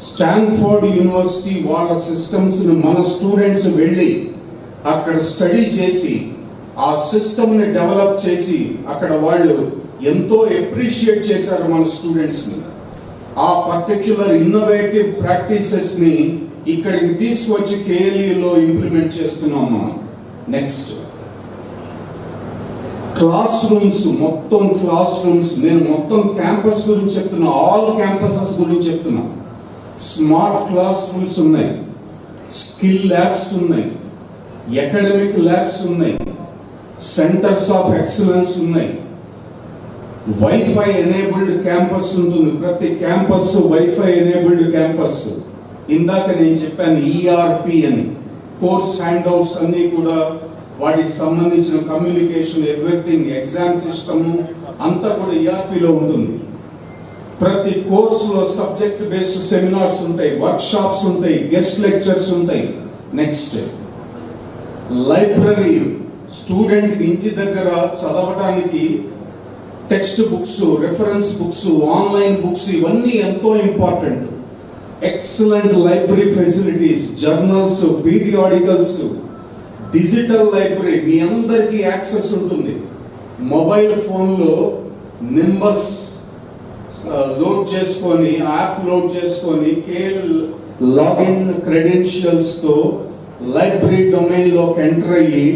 స్టాన్ఫోర్డ్ యూనివర్సిటీ వాళ్ళ సిస్టమ్స్ మన స్టూడెంట్స్ వెళ్ళి అక్కడ స్టడీ చేసి ఆ సిస్టమ్ ని డెవలప్ చేసి అక్కడ వాళ్ళు ఎంతో అప్రిషియేట్ చేశారు మన స్టూడెంట్స్ ని. ఆ పర్టిక్యులర్ ఇన్నోవేటివ్ ప్రాక్టీసెస్ ని ఇక్కడికి తీసుకొచ్చి కేఎల్యూలో ఇంప్లిమెంట్ చేస్తున్నాం మనం. నెక్స్ట్ క్లాస్ రూమ్స్, మొత్తం క్లాస్ రూమ్స్, నేను మొత్తం క్యాంపస్ గురించి చెప్తున్నా, ఆల్ క్యాంపసెస్ గురించి చెప్తున్నా. స్మార్ట్ క్లాస్ రూమ్స్ ఉన్నాయి, స్కిల్ ల్యాబ్స్ ఉన్నాయి, అకాడమిక్ ల్యాబ్స్ ఉన్నాయి, సెంటర్స్ ఆఫ్ ఎక్సలెన్స్ ఉన్నాయి, వైఫై ఎనేబుల్డ్ క్యాంపస్ ఉంటుంది. ప్రతి క్యాంపస్ వైఫై ఎనేబుల్డ్ క్యాంపస్. ఇందాక నేను చెప్పాను ఈఆర్పి అని, కోర్స్ హ్యాండ్అవుట్స్ అన్ని కూడా వాటికి సంబంధించిన కమ్యూనికేషన్, ఎవ్రీథింగ్, ఎగ్జామ్ సిస్టమ్ అంతా కూడా ఈఆర్పిలో ఉంటుంది. ప్రతి కోర్సులో సబ్జెక్ట్ బేస్డ్ సెమినార్స్ ఉంటాయి, వర్క్ షాప్స్ ఉంటాయి, గెస్ట్ లెక్చర్స్ ఉంటాయి. నెక్స్ట్ లైబ్రరీ, స్టూడెంట్ ఇంటి దగ్గర చదవటానికి text books, reference books, online books ఇవన్నీ ఎంతో important. Excellent library facilities, journals, periodicals, digital library మీ అందరికీ యాక్సెస్ ఉంటుంది. మొబైల్ ఫోన్లో నెంబర్స్ లోడ్ చేసుకొని, యాప్ లోడ్ చేసుకొని, కేఎల్ లాగిన్ క్రెడెన్షియల్స్ తో లైబ్రరీ డొమైన్ లోకి ఎంటర్ అయ్యి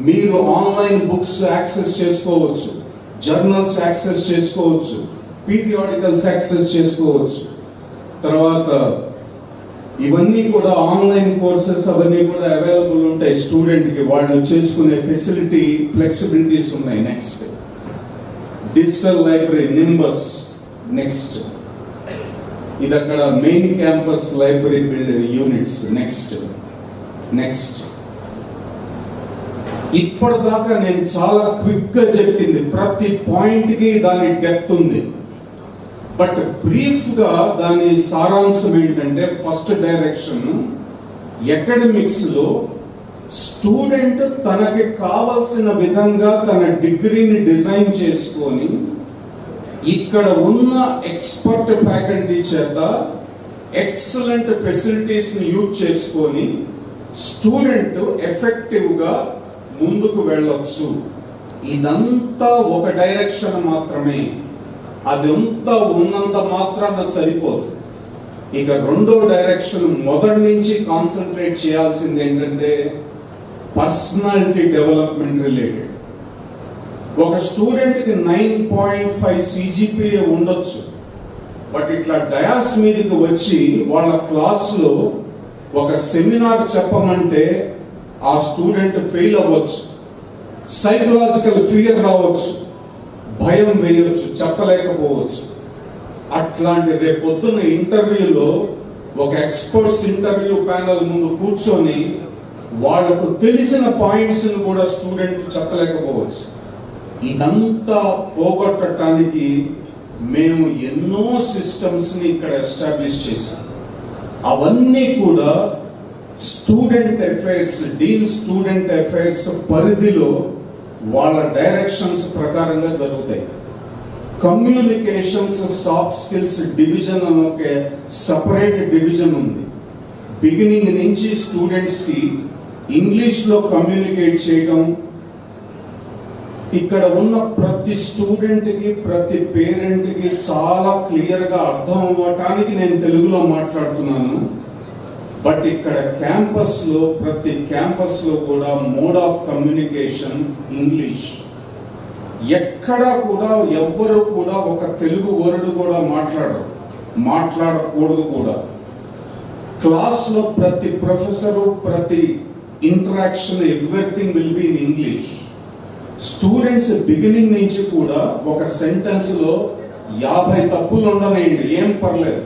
మీరు ఆన్లైన్ బుక్స్ యాక్సెస్ చేసుకోవచ్చు, జర్నల్స్ యాక్సెస్ చేసుకోవచ్చు, పీరియాడికల్స్ యాక్సెస్ చేసుకోవచ్చు. తర్వాత ఇవన్నీ కూడా ఆన్లైన్ కోర్సెస్ అవన్నీ కూడా అవైలబుల్ ఉంటాయి స్టూడెంట్ కి, వాళ్ళు చేసుకునే ఫెసిలిటీ, ఫ్లెక్సిబిలిటీస్ ఉన్నాయి. Next digital library, Nimbus. Next ఇది అక్కడ main campus library units. Next ఇప్పటిదాకా నేను చాలా క్విక్ గా చెప్పింది, ప్రతి పాయింట్ కి దాని డెప్త్ ఉంది. బట్ బ్రీఫ్ గా దాని సారాంశం ఏంటంటే, ఫస్ట్ డైరెక్షన్ అకాడమిక్స్ లో స్టూడెంట్ తనకి కావలసిన విధంగా తన డిగ్రీని డిజైన్ చేసుకొని ఇక్కడ ఉన్న ఎక్స్పర్ట్ ఫ్యాకల్టీ చేత ఎక్సలెంట్ ఫెసిలిటీస్ ని యూజ్ చేసుకొని స్టూడెంట్ ఎఫెక్టివ్ గా ముందుకు వెళ్ళొచ్చు. ఇదంతా ఒక డైరెక్షన్ మాత్రమే, అదంతా ఉన్నంత మాత్రాన సరిపోదు. ఇక రెండో డైరెక్షన్ మొదటి నుంచి కాన్సన్ట్రేట్ చేయాల్సింది ఏంటంటే పర్సనాలిటీ డెవలప్మెంట్ రిలేటెడ్. ఒక స్టూడెంట్ కి 9.5 సిజిపిఏ ఉండొచ్చు, బట్ ఇట్లా డయాస్ మీదకి వచ్చి వాళ్ళ క్లాస్లో ఒక సెమినార్ చెప్పమంటే ఆ స్టూడెంట్ ఫెయిల్ అవ్వచ్చు, సైకలాజికల్ ఫియర్ రావచ్చు, భయం వేయవచ్చు, చెప్పలేకపోవచ్చు. అట్లాంటి రేపొద్దున ఇంటర్వ్యూలో ఒక ఎక్స్పర్ట్స్ ఇంటర్వ్యూ ప్యానల్ ముందు కూర్చొని వాళ్ళకు తెలిసిన పాయింట్స్ కూడా స్టూడెంట్ చెప్పలేకపోవచ్చు. ఇదంతా పోగొట్టడానికి మేము ఎన్నో సిస్టమ్స్ ని ఇక్కడ ఎస్టాబ్లిష్ చేశాం. అవన్నీ కూడా student affairs, dean student affairs పరిధిలో వాళ్ళ డైరెక్షన్స్ ప్రకారంగా జరుగుతాయి. కమ్యూనికేషన్స్, సాఫ్ట్ స్కిల్స్ డివిజన్ అని ఒక సపరేట్ డివిజన్ ఉంది. బిగినింగ్ నుంచి స్టూడెంట్స్ కి ఇంగ్లీష్ లో కమ్యూనికేట్ చేయడం, ఇక్కడ ఉన్న ప్రతి స్టూడెంట్ కి, ప్రతి పేరెంట్ కి చాలా క్లియర్ గా అర్థం అవ్వటానికి నేను తెలుగులో మాట్లాడుతున్నాను. బట్ ఇక్కడ క్యాంపస్ లో, ప్రతి క్యాంపస్ లో కూడా మోడ్ ఆఫ్ కమ్యూనికేషన్ ఇంగ్లీష్. ఎక్కడా కూడా ఎవ్వరు కూడా ఒక తెలుగు వర్డ్ కూడా మాట్లాడకూడదు కూడా. క్లాస్ లో ప్రతి ప్రొఫెసరు, ప్రతి interaction, everything will be in English. Students beginning నుంచి కూడా ఒక సెంటెన్స్ లో 50 తప్పులు ఉండనేయండి, ఏం పర్లేదు.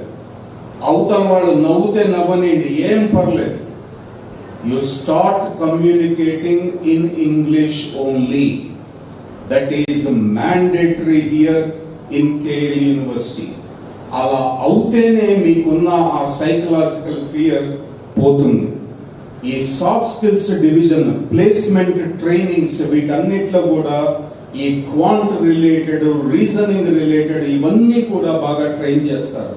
అవతల వాళ్ళు నవ్వుతే నవ్వనేయండి, ఏం పర్లేదు. You start communicating in English only. That is mandatory here in KL university. అలా అవుతేనే మీకున్న ఆ సైకలాజికల్ ఫియర్ పోతుంది. ఈ soft skills division, placement trainings, వీటన్నిట్లో కూడా ఈ క్వాంట్ రిలేటెడ్, రీజనింగ్ రిలేటెడ్ ఇవన్నీ కూడా బాగా ట్రైన్ చేస్తారు.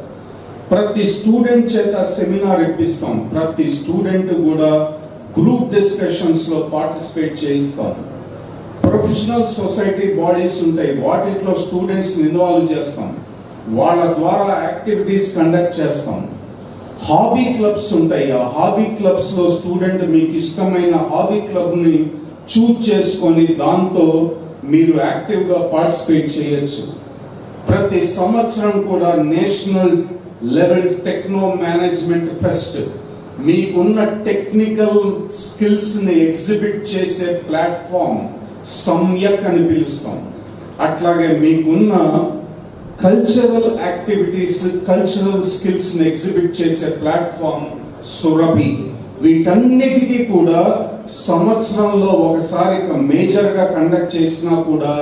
ప్రతి స్టూడెంట్ చేత సెమినార్ ఇప్పిస్తాం, ప్రతి స్టూడెంట్ కూడా గ్రూప్ డిస్కషన్స్లో పార్టిసిపేట్ చేయిస్తాం. ప్రొఫెషనల్ సొసైటీ బాడీస్ ఉంటాయి, వాటిలో స్టూడెంట్స్ ఇన్వాల్వ్ చేస్తాం, వాళ్ళ ద్వారా యాక్టివిటీస్ కండక్ట్ చేస్తాం. హాబీ క్లబ్స్ ఉంటాయి, ఆ హాబీ క్లబ్స్లో స్టూడెంట్ మీకు ఇష్టమైన హాబీ క్లబ్ని చూజ్ చేసుకొని దాంతో మీరు యాక్టివ్గా పార్టిసిపేట్ చేయొచ్చు. ప్రతి సంవత్సరం కూడా national level techno management pest, మీకున్న టెక్నికల్ స్కిల్స్ని ఎగ్జిబిట్ చేసే ప్లాట్ఫామ్ సమ్యక్ అని పిలుస్తాం. అట్లాగే మీకున్న కల్చరల్ యాక్టివిటీస్, కల్చరల్ స్కిల్స్ని ఎగ్జిబిట్ చేసే ప్లాట్ఫామ్ సురభి. వీటన్నిటికీ కూడా సంవత్సరంలో ఒకసారి మేజర్గా కండక్ట్ చేసినా కూడా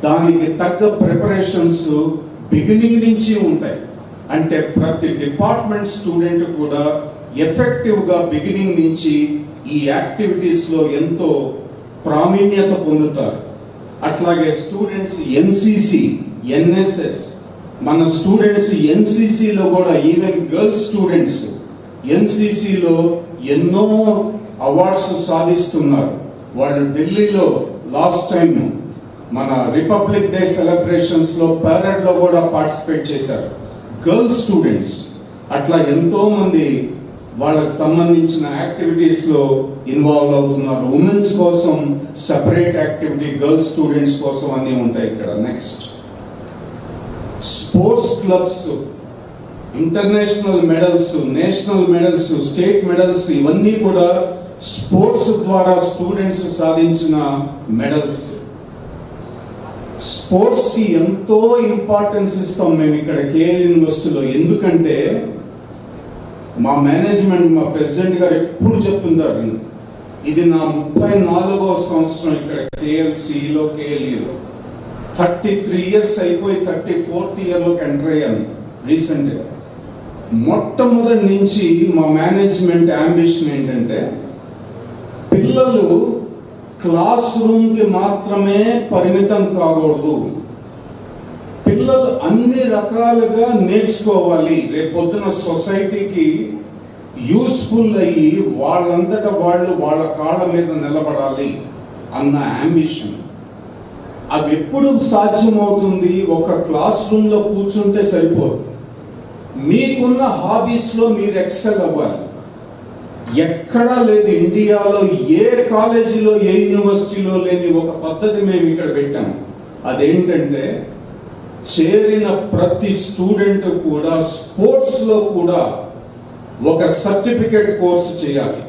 దానికి తగ్గ ప్రిపరేషన్స్ బిగినింగ్ నుంచి ఉంటాయి. అంటే ప్రతి డిపార్ట్మెంట్ స్టూడెంట్ కూడా ఎఫెక్టివ్గా బిగినింగ్ నుంచి ఈ యాక్టివిటీస్లో ఎంతో ప్రావీణ్యత పొందుతారు. అట్లాగే స్టూడెంట్స్ ఎన్సిసి, ఎన్ఎస్ఎస్, మన స్టూడెంట్స్ ఎన్సిసిలో కూడా ఈవెన్ గర్ల్స్ స్టూడెంట్స్ ఎన్సిసిలో ఎన్నో అవార్డ్స్ సాధిస్తున్నారు. వాళ్ళు ఢిల్లీలో లాస్ట్ టైం మన రిపబ్లిక్ డే సెలబ్రేషన్స్లో పరేడ్లో కూడా పార్టిసిపేట్ చేశారు గర్ల్స్ స్టూడెంట్స్. అట్లా ఎంతో మంది వాళ్ళకి సంబంధించిన యాక్టివిటీస్లో ఇన్వాల్వ్ అవుతున్నారు. ఉమెన్స్ కోసం సెపరేట్ యాక్టివిటీ, గర్ల్స్ స్టూడెంట్స్ కోసం అన్నీ ఉంటాయి ఇక్కడ. Next sports clubs, international medals, national medals, state medals, ఇవన్నీ కూడా స్పోర్ట్స్ ద్వారా స్టూడెంట్స్ సాధించిన మెడల్స్. స్పోర్ట్స్ కి ఎంతో ఇంపార్టెన్స్ ఇస్తాం మేము ఇక్కడ కేఎల్ యూనివర్సిటీలో. ఎందుకంటే మా మేనేజ్మెంట్, మా ప్రెసిడెంట్ గారు ఎప్పుడు చెప్తుంటారు, ఇది నా 34వ సంవత్సరం ఇక్కడ కేఎల్సిలో, కేఎల్యూలో 33 ఇయర్స్ అయిపోయి 34th ఇయర్లోకి ఎంటర్ అయ్యాను రీసెంట్గా. మొట్టమొదటి నుంచి మా మేనేజ్మెంట్ అంబిషన్ ఏంటంటే పిల్లలు క్లాస్ రూమ్కి మాత్రమే పరిమితం కాకూడదు, పిల్లలు అన్ని రకాలుగా నేర్చుకోవాలి, రేపొద్దున సొసైటీకి యూస్ఫుల్ అయ్యి వాళ్ళంతటా వాళ్ళు వాళ్ళ కాళ్ళ మీద నిలబడాలి అన్న అంబిషన్. అది ఎప్పుడు సాధ్యమవుతుంది? ఒక క్లాస్ రూమ్లో కూర్చుంటే సరిపోదు, మీకున్న హాబీస్లో మీరు ఎక్సెల్ అవ్వాలి. ఎక్కడా లేదు ఇండియాలో, ఏ కాలేజీలో, ఏ యూనివర్సిటీలో లేని ఒక పద్ధతి మేము ఇక్కడ పెట్టాం. అదేంటంటే చేరిన ప్రతి స్టూడెంట్ కూడా స్పోర్ట్స్లో కూడా ఒక సర్టిఫికేట్ కోర్సు చేయాలి.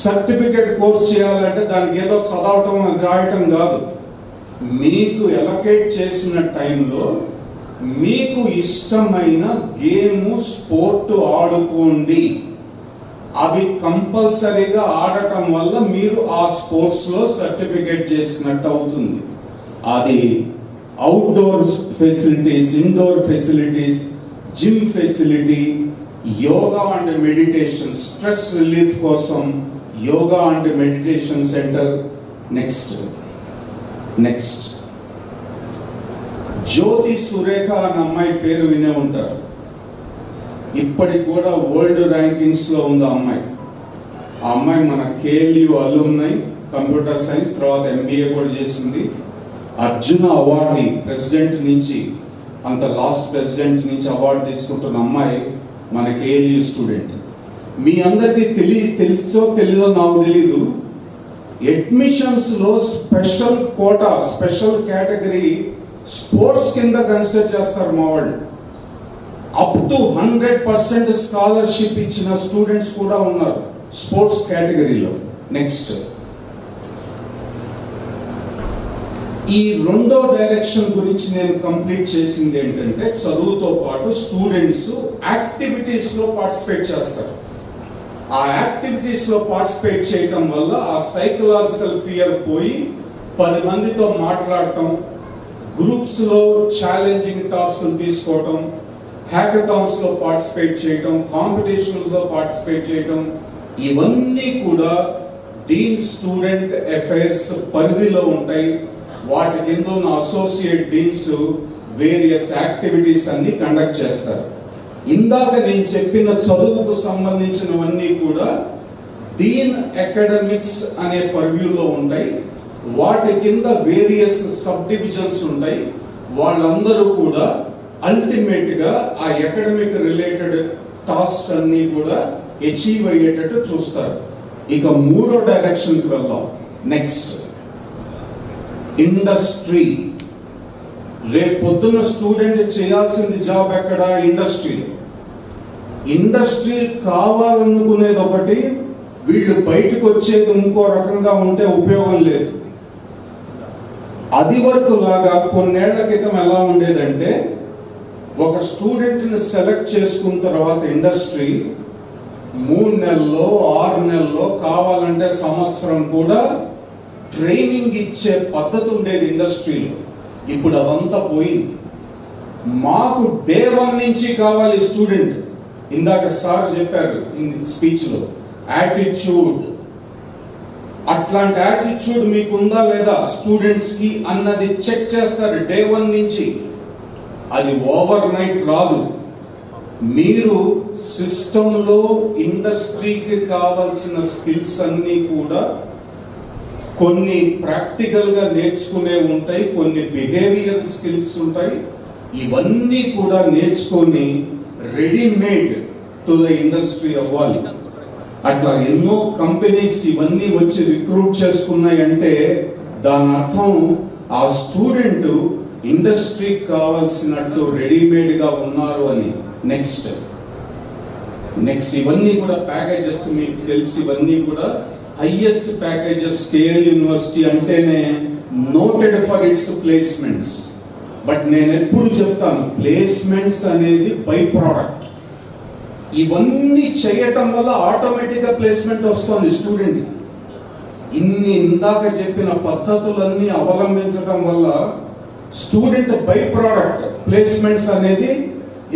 సర్టిఫికేట్ కోర్సు చేయాలంటే దానికి ఏదో చదవటం, అది రాయటం కాదు. మీకు ఎలకేట్ చేసిన టైంలో మీకు ఇష్టమైన గేము, స్పోర్ట్ ఆడుకోండి. అవి కంపల్సరీగా ఆడటం వల్ల మీరు ఆ స్పోర్ట్స్లో సర్టిఫికేట్ చేసినట్టు అవుతుంది. అది outdoor facilities, indoor facilities, gym facility, yoga and meditation, stress relief కోసం yoga and meditation centre. Next Jyothi Surekha అనే అమ్మాయి పేరు వినే ఉంటారు. ఇప్పటికి కూడా వరల్డ్ ర్యాంకింగ్స్ లో ఉంది ఆ అమ్మాయి. ఆ అమ్మాయి మన కేఎల్యూ అలుమ్నై, కంప్యూటర్ సైన్స్, తర్వాత ఎంబీఏ కూడా చేసింది. అర్జున అవార్డు ప్రెసిడెంట్ నుంచి, అంత లాస్ట్ ప్రెసిడెంట్ నుంచి అవార్డు తీసుకుంటున్న అమ్మాయి మన కేఎల్యూ స్టూడెంట్. మీ అందరికీ తెలుసో తెలీదో నాకు తెలీదు, అడ్మిషన్స్ లో special quota, special category sports కింద కన్సిడర్ చేస్తారు మా వాళ్ళు. అప్ టు 100% స్కాలర్షిప్ ఇచ్చిన స్టూడెంట్స్ కూడా ఉన్నారు స్పోర్ట్స్ కేటగిరీలో. నెక్స్ట్ ఈ రెండో డైరెక్షన్ గురించి నేను కంప్లీట్ చేసింది ఏంటంటే, చదువుతో పాటు స్టూడెంట్స్ యాక్టివిటీస్ లో పార్టిసిపేట్ చేస్తారు. ఆ యాక్టివిటీస్ లో పార్టిసిపేట్ చేయటం వల్ల ఆ సైకలాజికల్ ఫియర్ పోయి 10 మందితో మాట్లాడటం, గ్రూప్స్ లో ఛాలెంజింగ్ టాస్క్ తీసుకోవటం, హ్యాకథాన్స్ లో పార్టిసిపేట్ చేయటం, కాంపిటీషన్స్ లో పార్టిసిపేట్ చేయటం, ఇవన్నీ కూడా డీన్ స్టూడెంట్ అఫైర్స్ పరిధిలో ఉంటాయి. వాటి కింద ఉన్న అసోసియేట్ డీన్స్ వేరియస్ యాక్టివిటీస్ అన్ని కండక్ట్ చేస్తారు. ఇందాక నేను చెప్పిన చదువుకు సంబంధించినవన్నీ కూడా డీన్ అకాడమిక్స్ అనే పర్వ్యూలో ఉంటాయి. వాటి కింద వేరియస్ సబ్ డివిజన్స్ ఉంటాయి. వాళ్ళందరూ కూడా అల్టిమేట్ గా ఆ అకాడమిక్ రిలేటెడ్ టాస్క్స్ అన్ని కూడా అచీవ్ అయ్యేటట్టు చూస్తారు. ఇక మూడో డైరెక్షన్కి వెళ్దాం. Next industry. రేపు పొద్దున్న స్టూడెంట్ చేయాల్సింది జాబ్ ఎక్కడ? ఇండస్ట్రీ. ఇండస్ట్రీ కావాలనుకునేది ఒకటి, వీళ్ళు బయటకు వచ్చేది ఇంకో రకంగా ఉంటే ఉపయోగం లేదు. అది వరకు లాగా కొన్నేళ్ల క్రితం ఎలా ఉండేదంటే, ఒక స్టూడెంట్ని సెలెక్ట్ చేసుకున్న తర్వాత ఇండస్ట్రీ 3 నెలల్లో 6 నెలల్లో కావాలంటే సంవత్సరం కూడా ట్రైనింగ్ ఇచ్చే పద్ధతి ఉండేది ఇండస్ట్రీలో. ఇప్పుడు అదంతా పోయింది. మాకు డే 1 నుంచి కావాలి స్టూడెంట్. ఇందాక సార్ చెప్పారు స్పీచ్ లో, యాటిట్యూడ్. అట్లాంటి యాటిట్యూడ్ మీకు ఉందా లేదా స్టూడెంట్స్ కి అన్నది చెక్ చేస్తారు డే 1 నుంచి. అది ఓవర్ నైట్ రాదు. మీరు సిస్టంలో ఇండస్ట్రీకి కావాల్సిన స్కిల్స్ అన్ని కూడా కొన్ని ప్రాక్టికల్ గా నేర్చుకునే ఉంటాయి, కొన్ని బిహేవియర్ స్కిల్స్ ఉంటాయి. ఇవన్నీ కూడా నేర్చుకొని రెడీమేడ్ టు ద ఇండస్ట్రీ అవ్వాలి. అట్లా ఎన్నో కంపెనీస్ ఇవన్నీ వచ్చి రిక్రూట్ చేసుకున్నాయంటే దాని అర్థం ఆ స్టూడెంట్ ఇండస్ట్రీకి కావాల్సినట్టు రెడీమేడ్ గా ఉన్నారు అని. నెక్స్ట్ ఇవన్నీ కూడా ప్యాకేజెస్ మీకు తెలిసి, ఇవన్నీ కూడా హైయెస్ట్ ప్యాకేజెస్. కేఎల్ యూనివర్సిటీ అంటేనే noted for it's placements. But నేను ఎప్పుడు చెప్తాను, ప్లేస్మెంట్స్ అనేది బై ప్రోడక్ట్. ఇవన్నీ చేయటం వల్ల ఆటోమేటిక్ గా ప్లేస్మెంట్ వస్తుంది స్టూడెంట్. ఇందాక చెప్పిన పద్ధతులన్నీ అవలంబించడం వల్ల స్టూడెంట్ బై ప్రోడక్ట్ ప్లేస్మెంట్స్ అనేది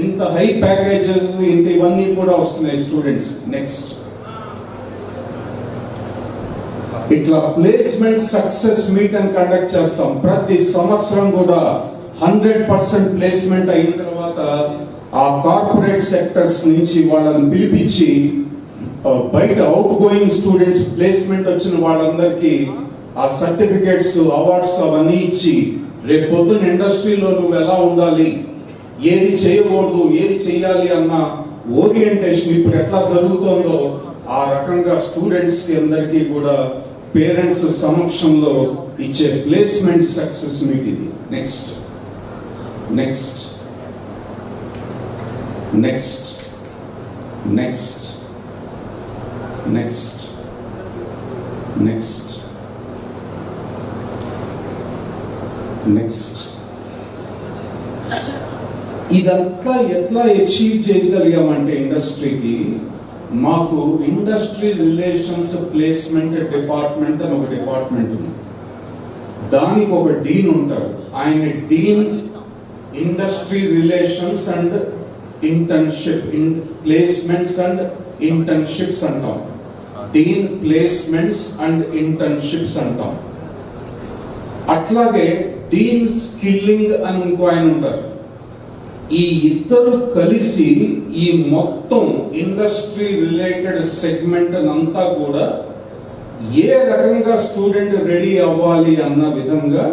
ఇంత హై ప్యాకేజెస్ ఇంత ఇవన్నీ కూడా వస్తున్నాయి స్టూడెంట్స్. నెక్స్ట్ ఇట్లా ప్లేస్మెంట్ సక్సెస్ మీట్ అని కండక్ట్ చేస్తాం ప్రతి సంవత్సరం కూడా. 100% ప్లేస్మెంట్ అయిన తర్వాత ఆ కార్పొరేట్ సెక్టర్స్ నుంచి వాళ్ళని పిలిపించి బయట అవుట్ గోయింగ్ స్టూడెంట్స్ ప్లేస్మెంట్ వచ్చిన వాళ్ళందరికీ ఆ సర్టిఫికేట్స్, అవార్డ్స్ అవన్నీ ఇచ్చి రేపు పొద్దున్న ఇండస్ట్రీలో నువ్వు ఎలా ఉండాలి, ఏది చేయకూడదు, ఏది చేయాలి అన్న ఓరియంటేషన్ ఇప్పుడు ఎట్లా జరుగుతుందో ఆ రకంగా స్టూడెంట్స్ కి అందరికీ కూడా పేరెంట్స్ సమక్షంలో ఇచ్చే ప్లేస్మెంట్ సక్సెస్ మీట్ ఇది. Next next next next next next next ఇదంతా ఎట్లా అచీవ్ చేయగలిగామంటే ఇండస్ట్రీకి, మాకు ఇండస్ట్రీ రిలేషన్స్ ప్లేస్మెంట్ డిపార్ట్మెంట్ అని ఒక డిపార్ట్మెంట్ ఉంది. దానికి ఒక డీన్ ఉంటారు. ఆయన dean industry relations and internship, placements and internships అంటాం. డీన్ ప్లేస్మెంట్స్ అండ్ ఇంటర్న్షిప్స్ అంటాం. అట్లాగే డీన్ స్కిల్లింగ్ అని ఇంకో ఆయన ఉంటారు. ఈ ఇద్దరు కలిసి ఈ మొత్తం ఇండస్ట్రీ రిలేటెడ్ సెగ్మెంట్ అంతా కూడా ఏ రకంగా స్టూడెంట్ రెడీ అవ్వాలి అన్న విధంగా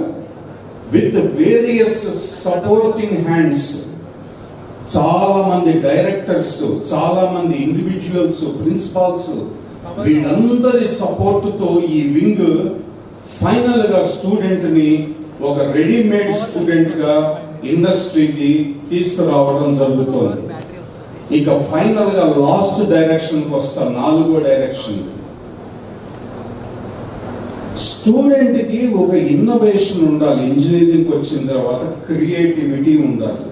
విత్ వేరియస్ సపోర్టింగ్ హ్యాండ్స్, చాలా మంది డైరెక్టర్స్, చాలా మంది ఇండివిజువల్స్, ప్రిన్సిపాల్స్, వీళ్ళందరి సపోర్ట్ తో ఈ వింగ్ ఫైనల్ గా స్టూడెంట్ ని ఒక రెడీమేడ్ స్టూడెంట్ గా ఇండస్ట్రీకి తీసుకురావడం జరుగుతోంది. ఇక ఫైనల్ గా లాస్ట్ డైరెక్షన్ కి వస్తా, 4వ డైరెక్షన్. స్టూడెంట్ కి ఒక ఇన్నోవేషన్ ఉండాలి. ఇంజనీరింగ్ వచ్చిన తర్వాత క్రియేటివిటీ ఉండాలి.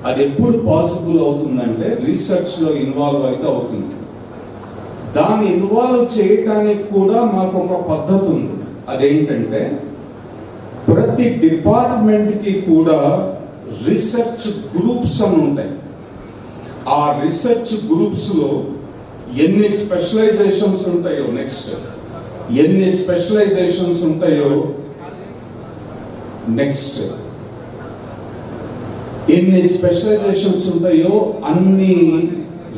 అది ఎప్పుడు పాసిబుల్ అవుతుందంటే రీసెర్చ్ లో ఇన్వాల్వ్ అయితే అవుతుంది. దాన్ని ఇన్వాల్వ్ చేయటానికి కూడా మాకు ఒక పద్ధతి ఉంది. అదేంటంటే ప్రతి డిపార్ట్మెంట్ కి కూడా రీసెర్చ్ గ్రూప్స్ అని ఉంటాయి. ఆ రీసెర్చ్ గ్రూప్స్ లో ఎన్ని స్పెషలైజేషన్స్ ఉంటాయో, నెక్స్ట్ ఎన్ని స్పెషలైజేషన్స్ ఉంటాయో, నెక్స్ట్ ఎన్ని స్పెషలైజేషన్స్ ఉంటాయో అన్ని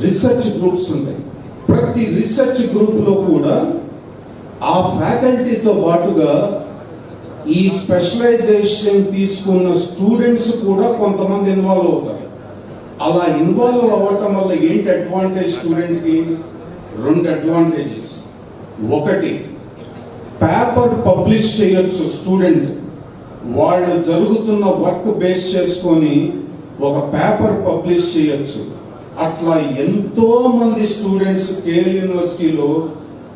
రీసెర్చ్ గ్రూప్స్ ఉంటాయి. ప్రతి రీసెర్చ్ గ్రూప్లో కూడా ఆ ఫ్యాకల్టీతో పాటుగా ఈ స్పెషలైజేషన్ తీసుకున్న స్టూడెంట్స్ కూడా కొంతమంది ఇన్వాల్వ్ అవుతారు. అలా ఇన్వాల్వ్ అవ్వటం వల్ల ఏంటి అడ్వాంటేజ్ స్టూడెంట్కి? 2 అడ్వాంటేజెస్. ఒకటి, పేపర్ పబ్లిష్ చేయొచ్చు స్టూడెంట్. వాళ్ళు జరుగుతున్న వర్క్ బేస్ చేసుకొని ఒక పేపర్ పబ్లిష్ చేయొచ్చు. అట్లా ఎంతో మంది స్టూడెంట్స్ కేఎల్ యూనివర్సిటీలో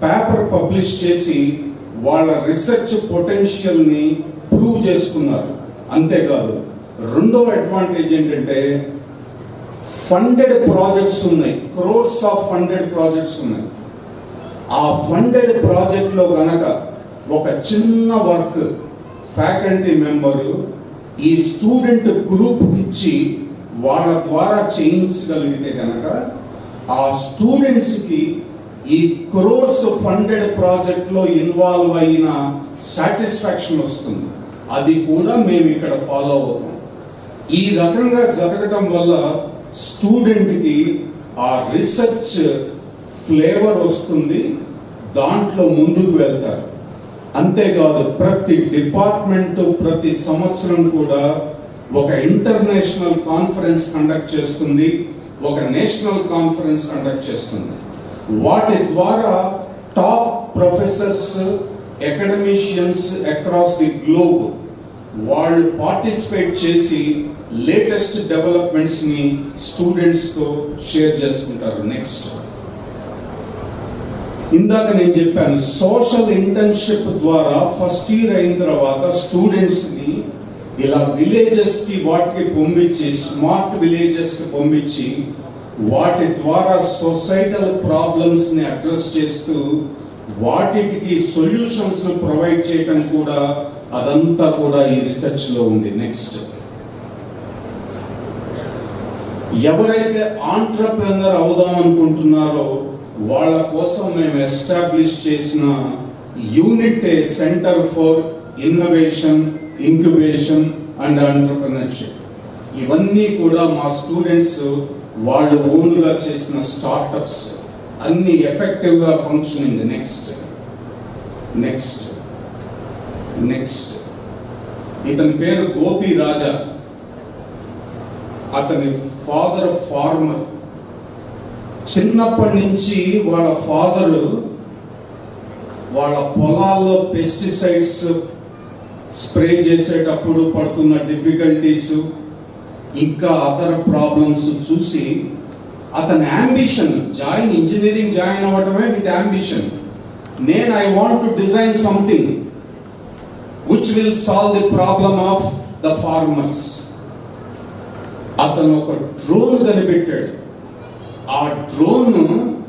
పేపర్ పబ్లిష్ చేసి వాళ్ళ రీసెర్చ్ పొటెన్షియల్ని ప్రూవ్ చేసుకున్నారు. అంతేకాదు, రెండవ అడ్వాంటేజ్ ఏంటంటే ఫండెడ్ ప్రాజెక్ట్స్ ఉన్నాయి. క్రోర్స్ ఆఫ్ ఫండెడ్ ప్రాజెక్ట్స్ ఉన్నాయి. ఆ ఫండెడ్ ప్రాజెక్ట్లో గనక ఒక చిన్న వర్క్ ఫ్యాకల్టీ మెంబరు ఈ స్టూడెంట్ గ్రూప్ ఇచ్చి వాళ్ళ ద్వారా చేయించగలిగితే కనుక ఆ స్టూడెంట్స్కి ఈ క్రోర్స్ ఫండెడ్ ప్రాజెక్ట్లో ఇన్వాల్వ్ అయిన సాటిస్ఫాక్షన్ వస్తుంది. అది కూడా మేము ఇక్కడ ఫాలో అవుతాం. ఈ రకంగా జరగటం వల్ల స్టూడెంట్కి ఆ రీసెర్చ్ ఫ్లేవర్ వస్తుంది, దాంట్లో ముందుకు వెళ్తారు. అంతేకాదు, ప్రతి డిపార్ట్మెంట్ ప్రతి సంవత్సరం కూడా ఒక ఇంటర్నేషనల్ కాన్ఫరెన్స్ కండక్ట్ చేస్తుంది, ఒక నేషనల్ కాన్ఫరెన్స్ కండక్ట్ చేస్తుంది. వాటి ద్వారా top professors, academicians across the globe వాళ్ళు పార్టిసిపేట్ చేసి లేటెస్ట్ డెవలప్మెంట్స్ ని స్టూడెంట్స్ తో షేర్ చేసుకుంటారు. నెక్స్ట్, ఇందాక నేను చెప్పాను, సోషల్ ఇంటర్న్షిప్ ద్వారా ఫస్ట్ ఇయర్ అయిన తర్వాత స్టూడెంట్స్ ని ఇలా విలేజెస్ కి వాటికి పంపించి, స్మార్ట్ విలేజెస్ కి పంపించి వాటి ద్వారా సొసైటల్ ప్రాబ్లమ్స్ ని అడ్రస్ చేస్తూ వాటికి సొల్యూషన్స్ ప్రొవైడ్ చేయడం కూడా, అదంతా కూడా ఈ రీసెర్చ్ లో ఉంది. నెక్స్ట్, ఎవరైతే ఆంట్రప్రెనర్ అవుదాం అనుకుంటున్నారో వాళ్ళ కోసం మేము ఎస్టాబ్లిష్ చేసిన unit centre for innovation, incubation and entrepreneurship. ఇవన్నీ కూడా మా స్టూడెంట్స్ వాళ్ళు ఓన్గా చేసిన స్టార్టప్స్, అన్ని ఎఫెక్టివ్ గా ఫంక్షనింగ్. నెక్స్ట్ నెక్స్ట్ నెక్స్ట్ ఇతని పేరు గోపి రాజా. అతని ఫాదర్ ఫార్మర్. చిన్నప్పటి నుంచి వాళ్ళ ఫాదరు వాళ్ళ పొలాల్లో పెస్టిసైడ్స్ స్ప్రే చేసేటప్పుడు పడుతున్న డిఫికల్టీస్, ఇంకా అదర్ ప్రాబ్లమ్స్ చూసి అతని అంబిషన్, ఇంజనీరింగ్ జాయిన్ అవ్వడమే విత్ అంబిషన్. నేను I want to design something which will solve the problem of the farmers. అతను ఒక డ్రోన్ కనిపెట్టాడు. ఆ డ్రోన్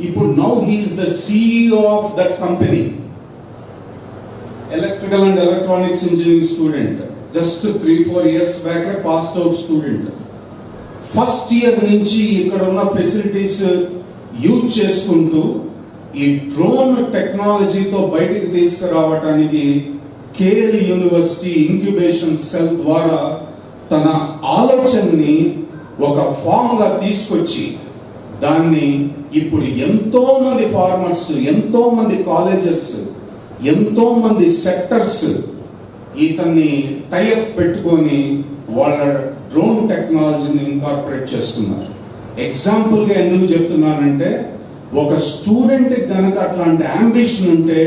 ఇప్పుడు now he's the CEO of that company. Electrical and electronics engineering student, just 3-4 years back passed out student. First year నుంచి ఇక్కడ ఉన్న facilities use చేసుకుంటూ ఈ డ్రోన్ టెక్నాలజీతో బయటికి తీసుకురావటానికి కేఎల్ యూనివర్సిటీ ఇంక్యుబేషన్ సెల్ ద్వారా తన ఆలోచనని ఒక ఫామ్ గా తీసుకొచ్చి దాన్ని ఇప్పుడు ఎంతో మంది ఫార్మర్స్, ఎంతో మంది కాలేజెస్, ఎంతో మంది సెక్టర్స్ ఇతన్ని టైఅప్ పెట్టుకొని వాళ్ళ డ్రోన్ టెక్నాలజీని ఇన్కార్పొరేట్ చేస్తున్నారు. ఎగ్జాంపుల్గా ఎందుకు చెప్తున్నానంటే, ఒక స్టూడెంట్ కనుక అట్లాంటి అంబిషన్ ఉంటే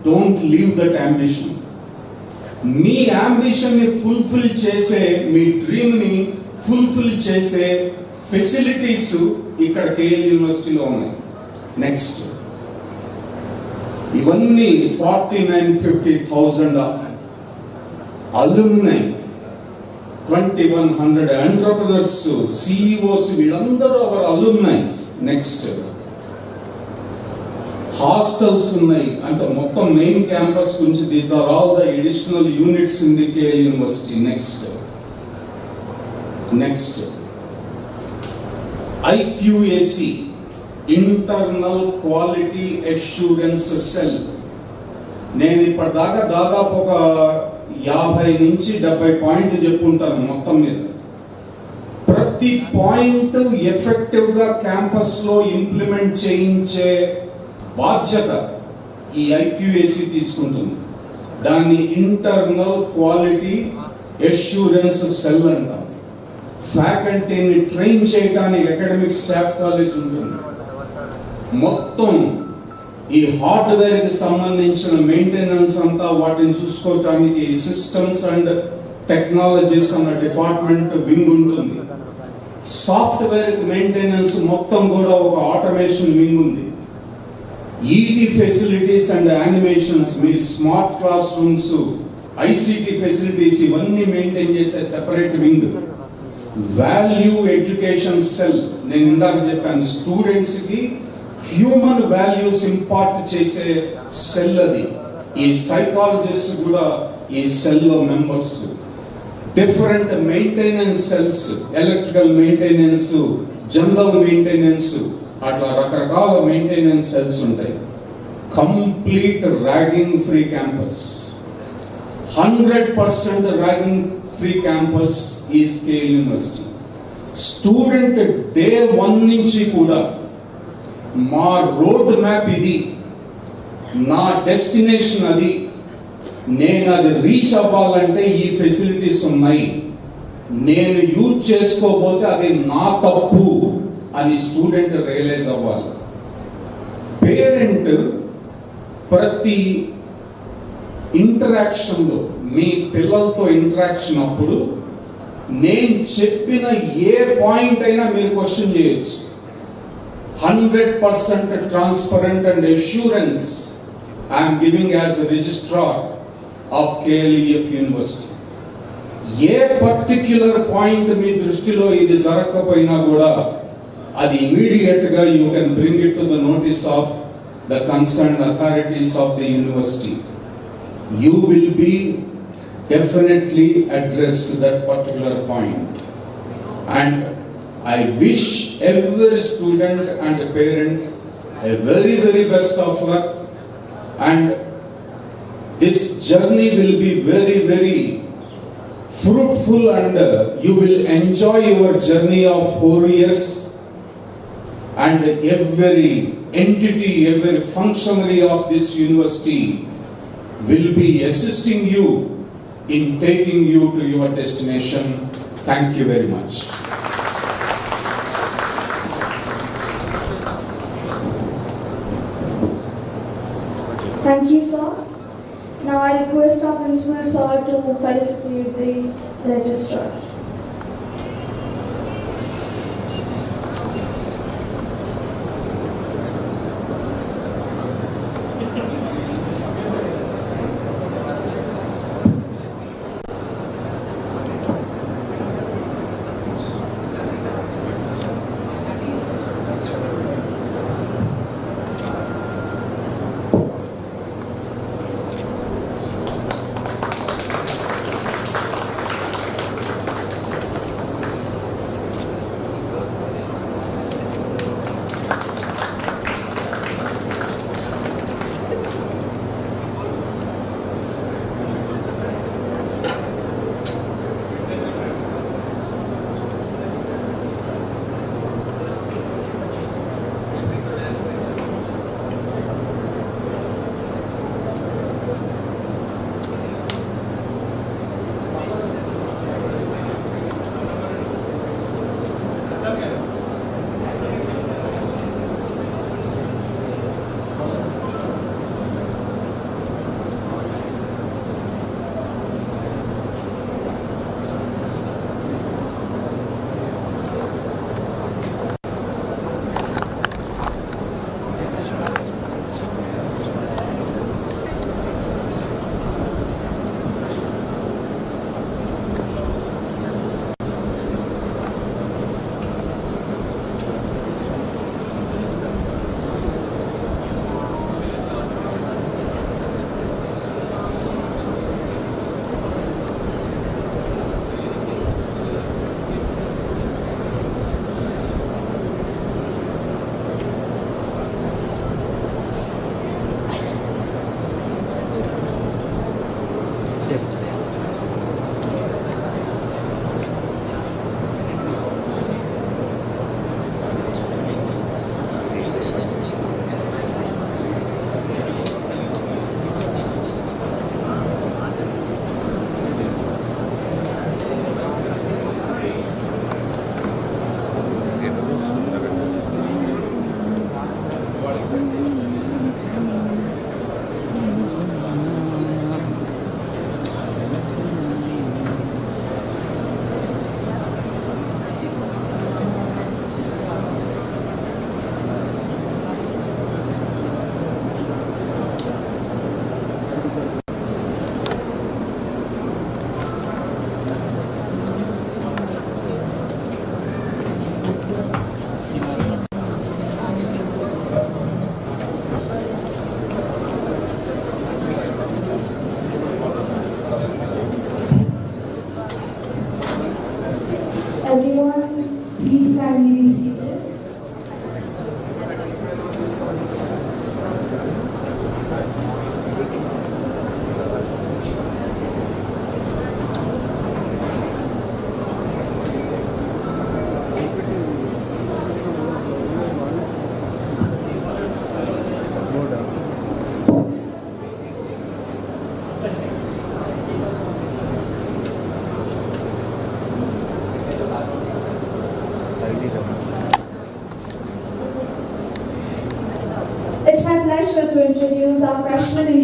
డోంట్ లీవ్ దట్ అంబిషన్. మీ అంబిషన్ ని ఫుల్ఫిల్ చేసే, మీ డ్రీమ్ ని ఫుల్ఫిల్ చేసే ఫెసిలిటీస్ ఇక్కడ కేఎల్ యూనివర్సిటీలో ఉన్నాయి. నెక్స్ట్, ఇవన్నీ 49-50,000 అలుమ్నై, 2,100 ఎంటర్ప్రెనర్స్, సిఇఓస్, వీళ్ళందరూ అవర్ అలుమ్నైస్. నెక్స్ట్, హాస్టల్స్ ఉన్నాయి. అంటే మొత్తం మెయిన్ క్యాంపస్ నుంచి these are all the additional units in the KL university. Next next IQAC, internal quality assurance cell. నేను ఇప్పటిదాకా దాదాపు ఒక 50 నుంచి 70 పాయింట్లు చెప్పుంటాను మొత్తం మీద. ప్రతి పాయింట్ ఎఫెక్టివ్గా క్యాంపస్లో ఇంప్లిమెంట్ చేయించే బాధ్యత ఈ ఐక్యూఏసీ తీసుకుంటుంది. దాన్ని ఇంటర్నల్ క్వాలిటీ అష్యూరెన్స్ సెల్ అంటాం. ఫ్యాకల్టీని ట్రైన్ చేయడానికి అకాడమిక్ స్టాఫ్ కాలేజ్ ఉంటుంది. మొత్తం ఈ హార్డ్వేర్కి సంబంధించిన మెయింటెనెన్స్ అంతా వాటిని చూసుకోవటానికి సిస్టమ్స్ అండ్ టెక్నాలజీస్ అన్న డిపార్ట్మెంట్ వింగ్ ఉంటుంది. సాఫ్ట్వేర్ మెయింటెనెన్స్ మొత్తం కూడా ఒక ఆటోమేషన్ వింగ్ ఉంది. ఈటీ ఫెసిలిటీస్ అండ్ యానిమేషన్స్, మీ smart classrooms, ICT facilities ఇవన్నీ మెయింటైన్ చేసే separate wing. Value education cell, నేను ఇందాక చెప్పాను, స్టూడెంట్స్ కి హ్యూమన్ వాల్యూస్ ఇంపార్ట్ చేసే సెల్ అది. ఈ సైకాలజిస్ట్ కూడా ఈ సెల్ లో members. Different maintenance cells, electrical maintenance, general maintenance, అట్లా రకరకాల మెయింటెనెన్స్ సెల్స్ ఉంటాయి. Complete ragging free campus, 100% ragging free campus is KL university. Student day 1 నుంచి కూడా మా రోడ్ మ్యాప్ ఇది, నా డెస్టినేషన్ అది, నేను అది రీచ్ అవ్వాలంటే ఈ ఫెసిలిటీస్ ఉన్నాయి, నేను యూజ్ చేసుకోకపోతే అది నా తప్పు అని స్టూడెంట్ రియలైజ్ అవ్వాలి. పేరెంట్ ప్రతి ఇంటరాక్షన్లో, మీ పిల్లలతో ఇంటరాక్షన్ అప్పుడు నేను చెప్పిన ఏ పాయింట్ అయినా మీరు క్వశ్చన్ చేయొచ్చు. 100% transparent and assurance I am giving as a registrar of KLH University. ఏ పర్టిక్యులర్ పాయింట్ మీ దృష్టిలో ఇది జరగకపోయినా కూడా అది ఇమీడియట్ గా you can bring it to the notice of the concern authorities of the university. You will be definitely addressed that particular point. And I wish every student and parent a very, very best of luck. And this journey will be very, very fruitful, and you will enjoy your journey of 4 years. And every entity, every functionary of this university will be assisting you in taking you to your destination. Thank you very much. Thank you, sir. Now I request our principal sir to felicitate the registrar.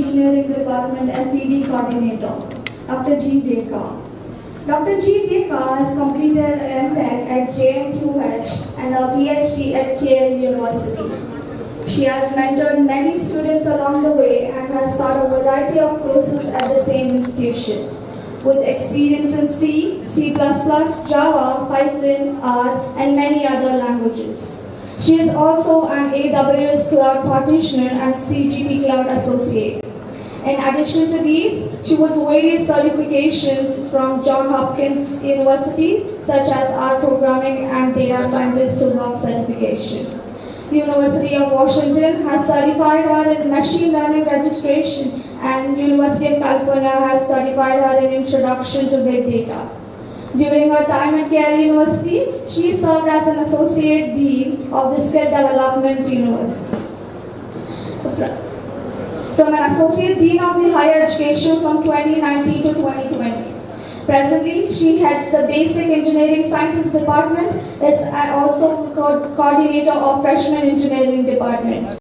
Engineering Department FED Coordinator, Dr. G. Deka. Dr. G. Deka has completed an MTech at JNQH and a PhD at KLH University. She has mentored many students along the way and has taught a variety of courses at the same institution. With experience in C, C++, Java, Python, R, and many other languages. She is also an AWS Cloud Practitioner and CGP Cloud Associate. In addition to these, she was various certifications from Johns Hopkins University, such as R Programming and Data Scientist to Work certification. The University of Washington has certified her in Machine Learning Registration, and University of California has certified her in Introduction to Big Data. During her time at KL University, she served as an Associate Dean of the Skill Development University. From an Associate Dean of the Higher Education from 2019 to 2020. Presently, she heads the Basic Engineering Sciences Department, is also the coordinator of Freshman Engineering Department.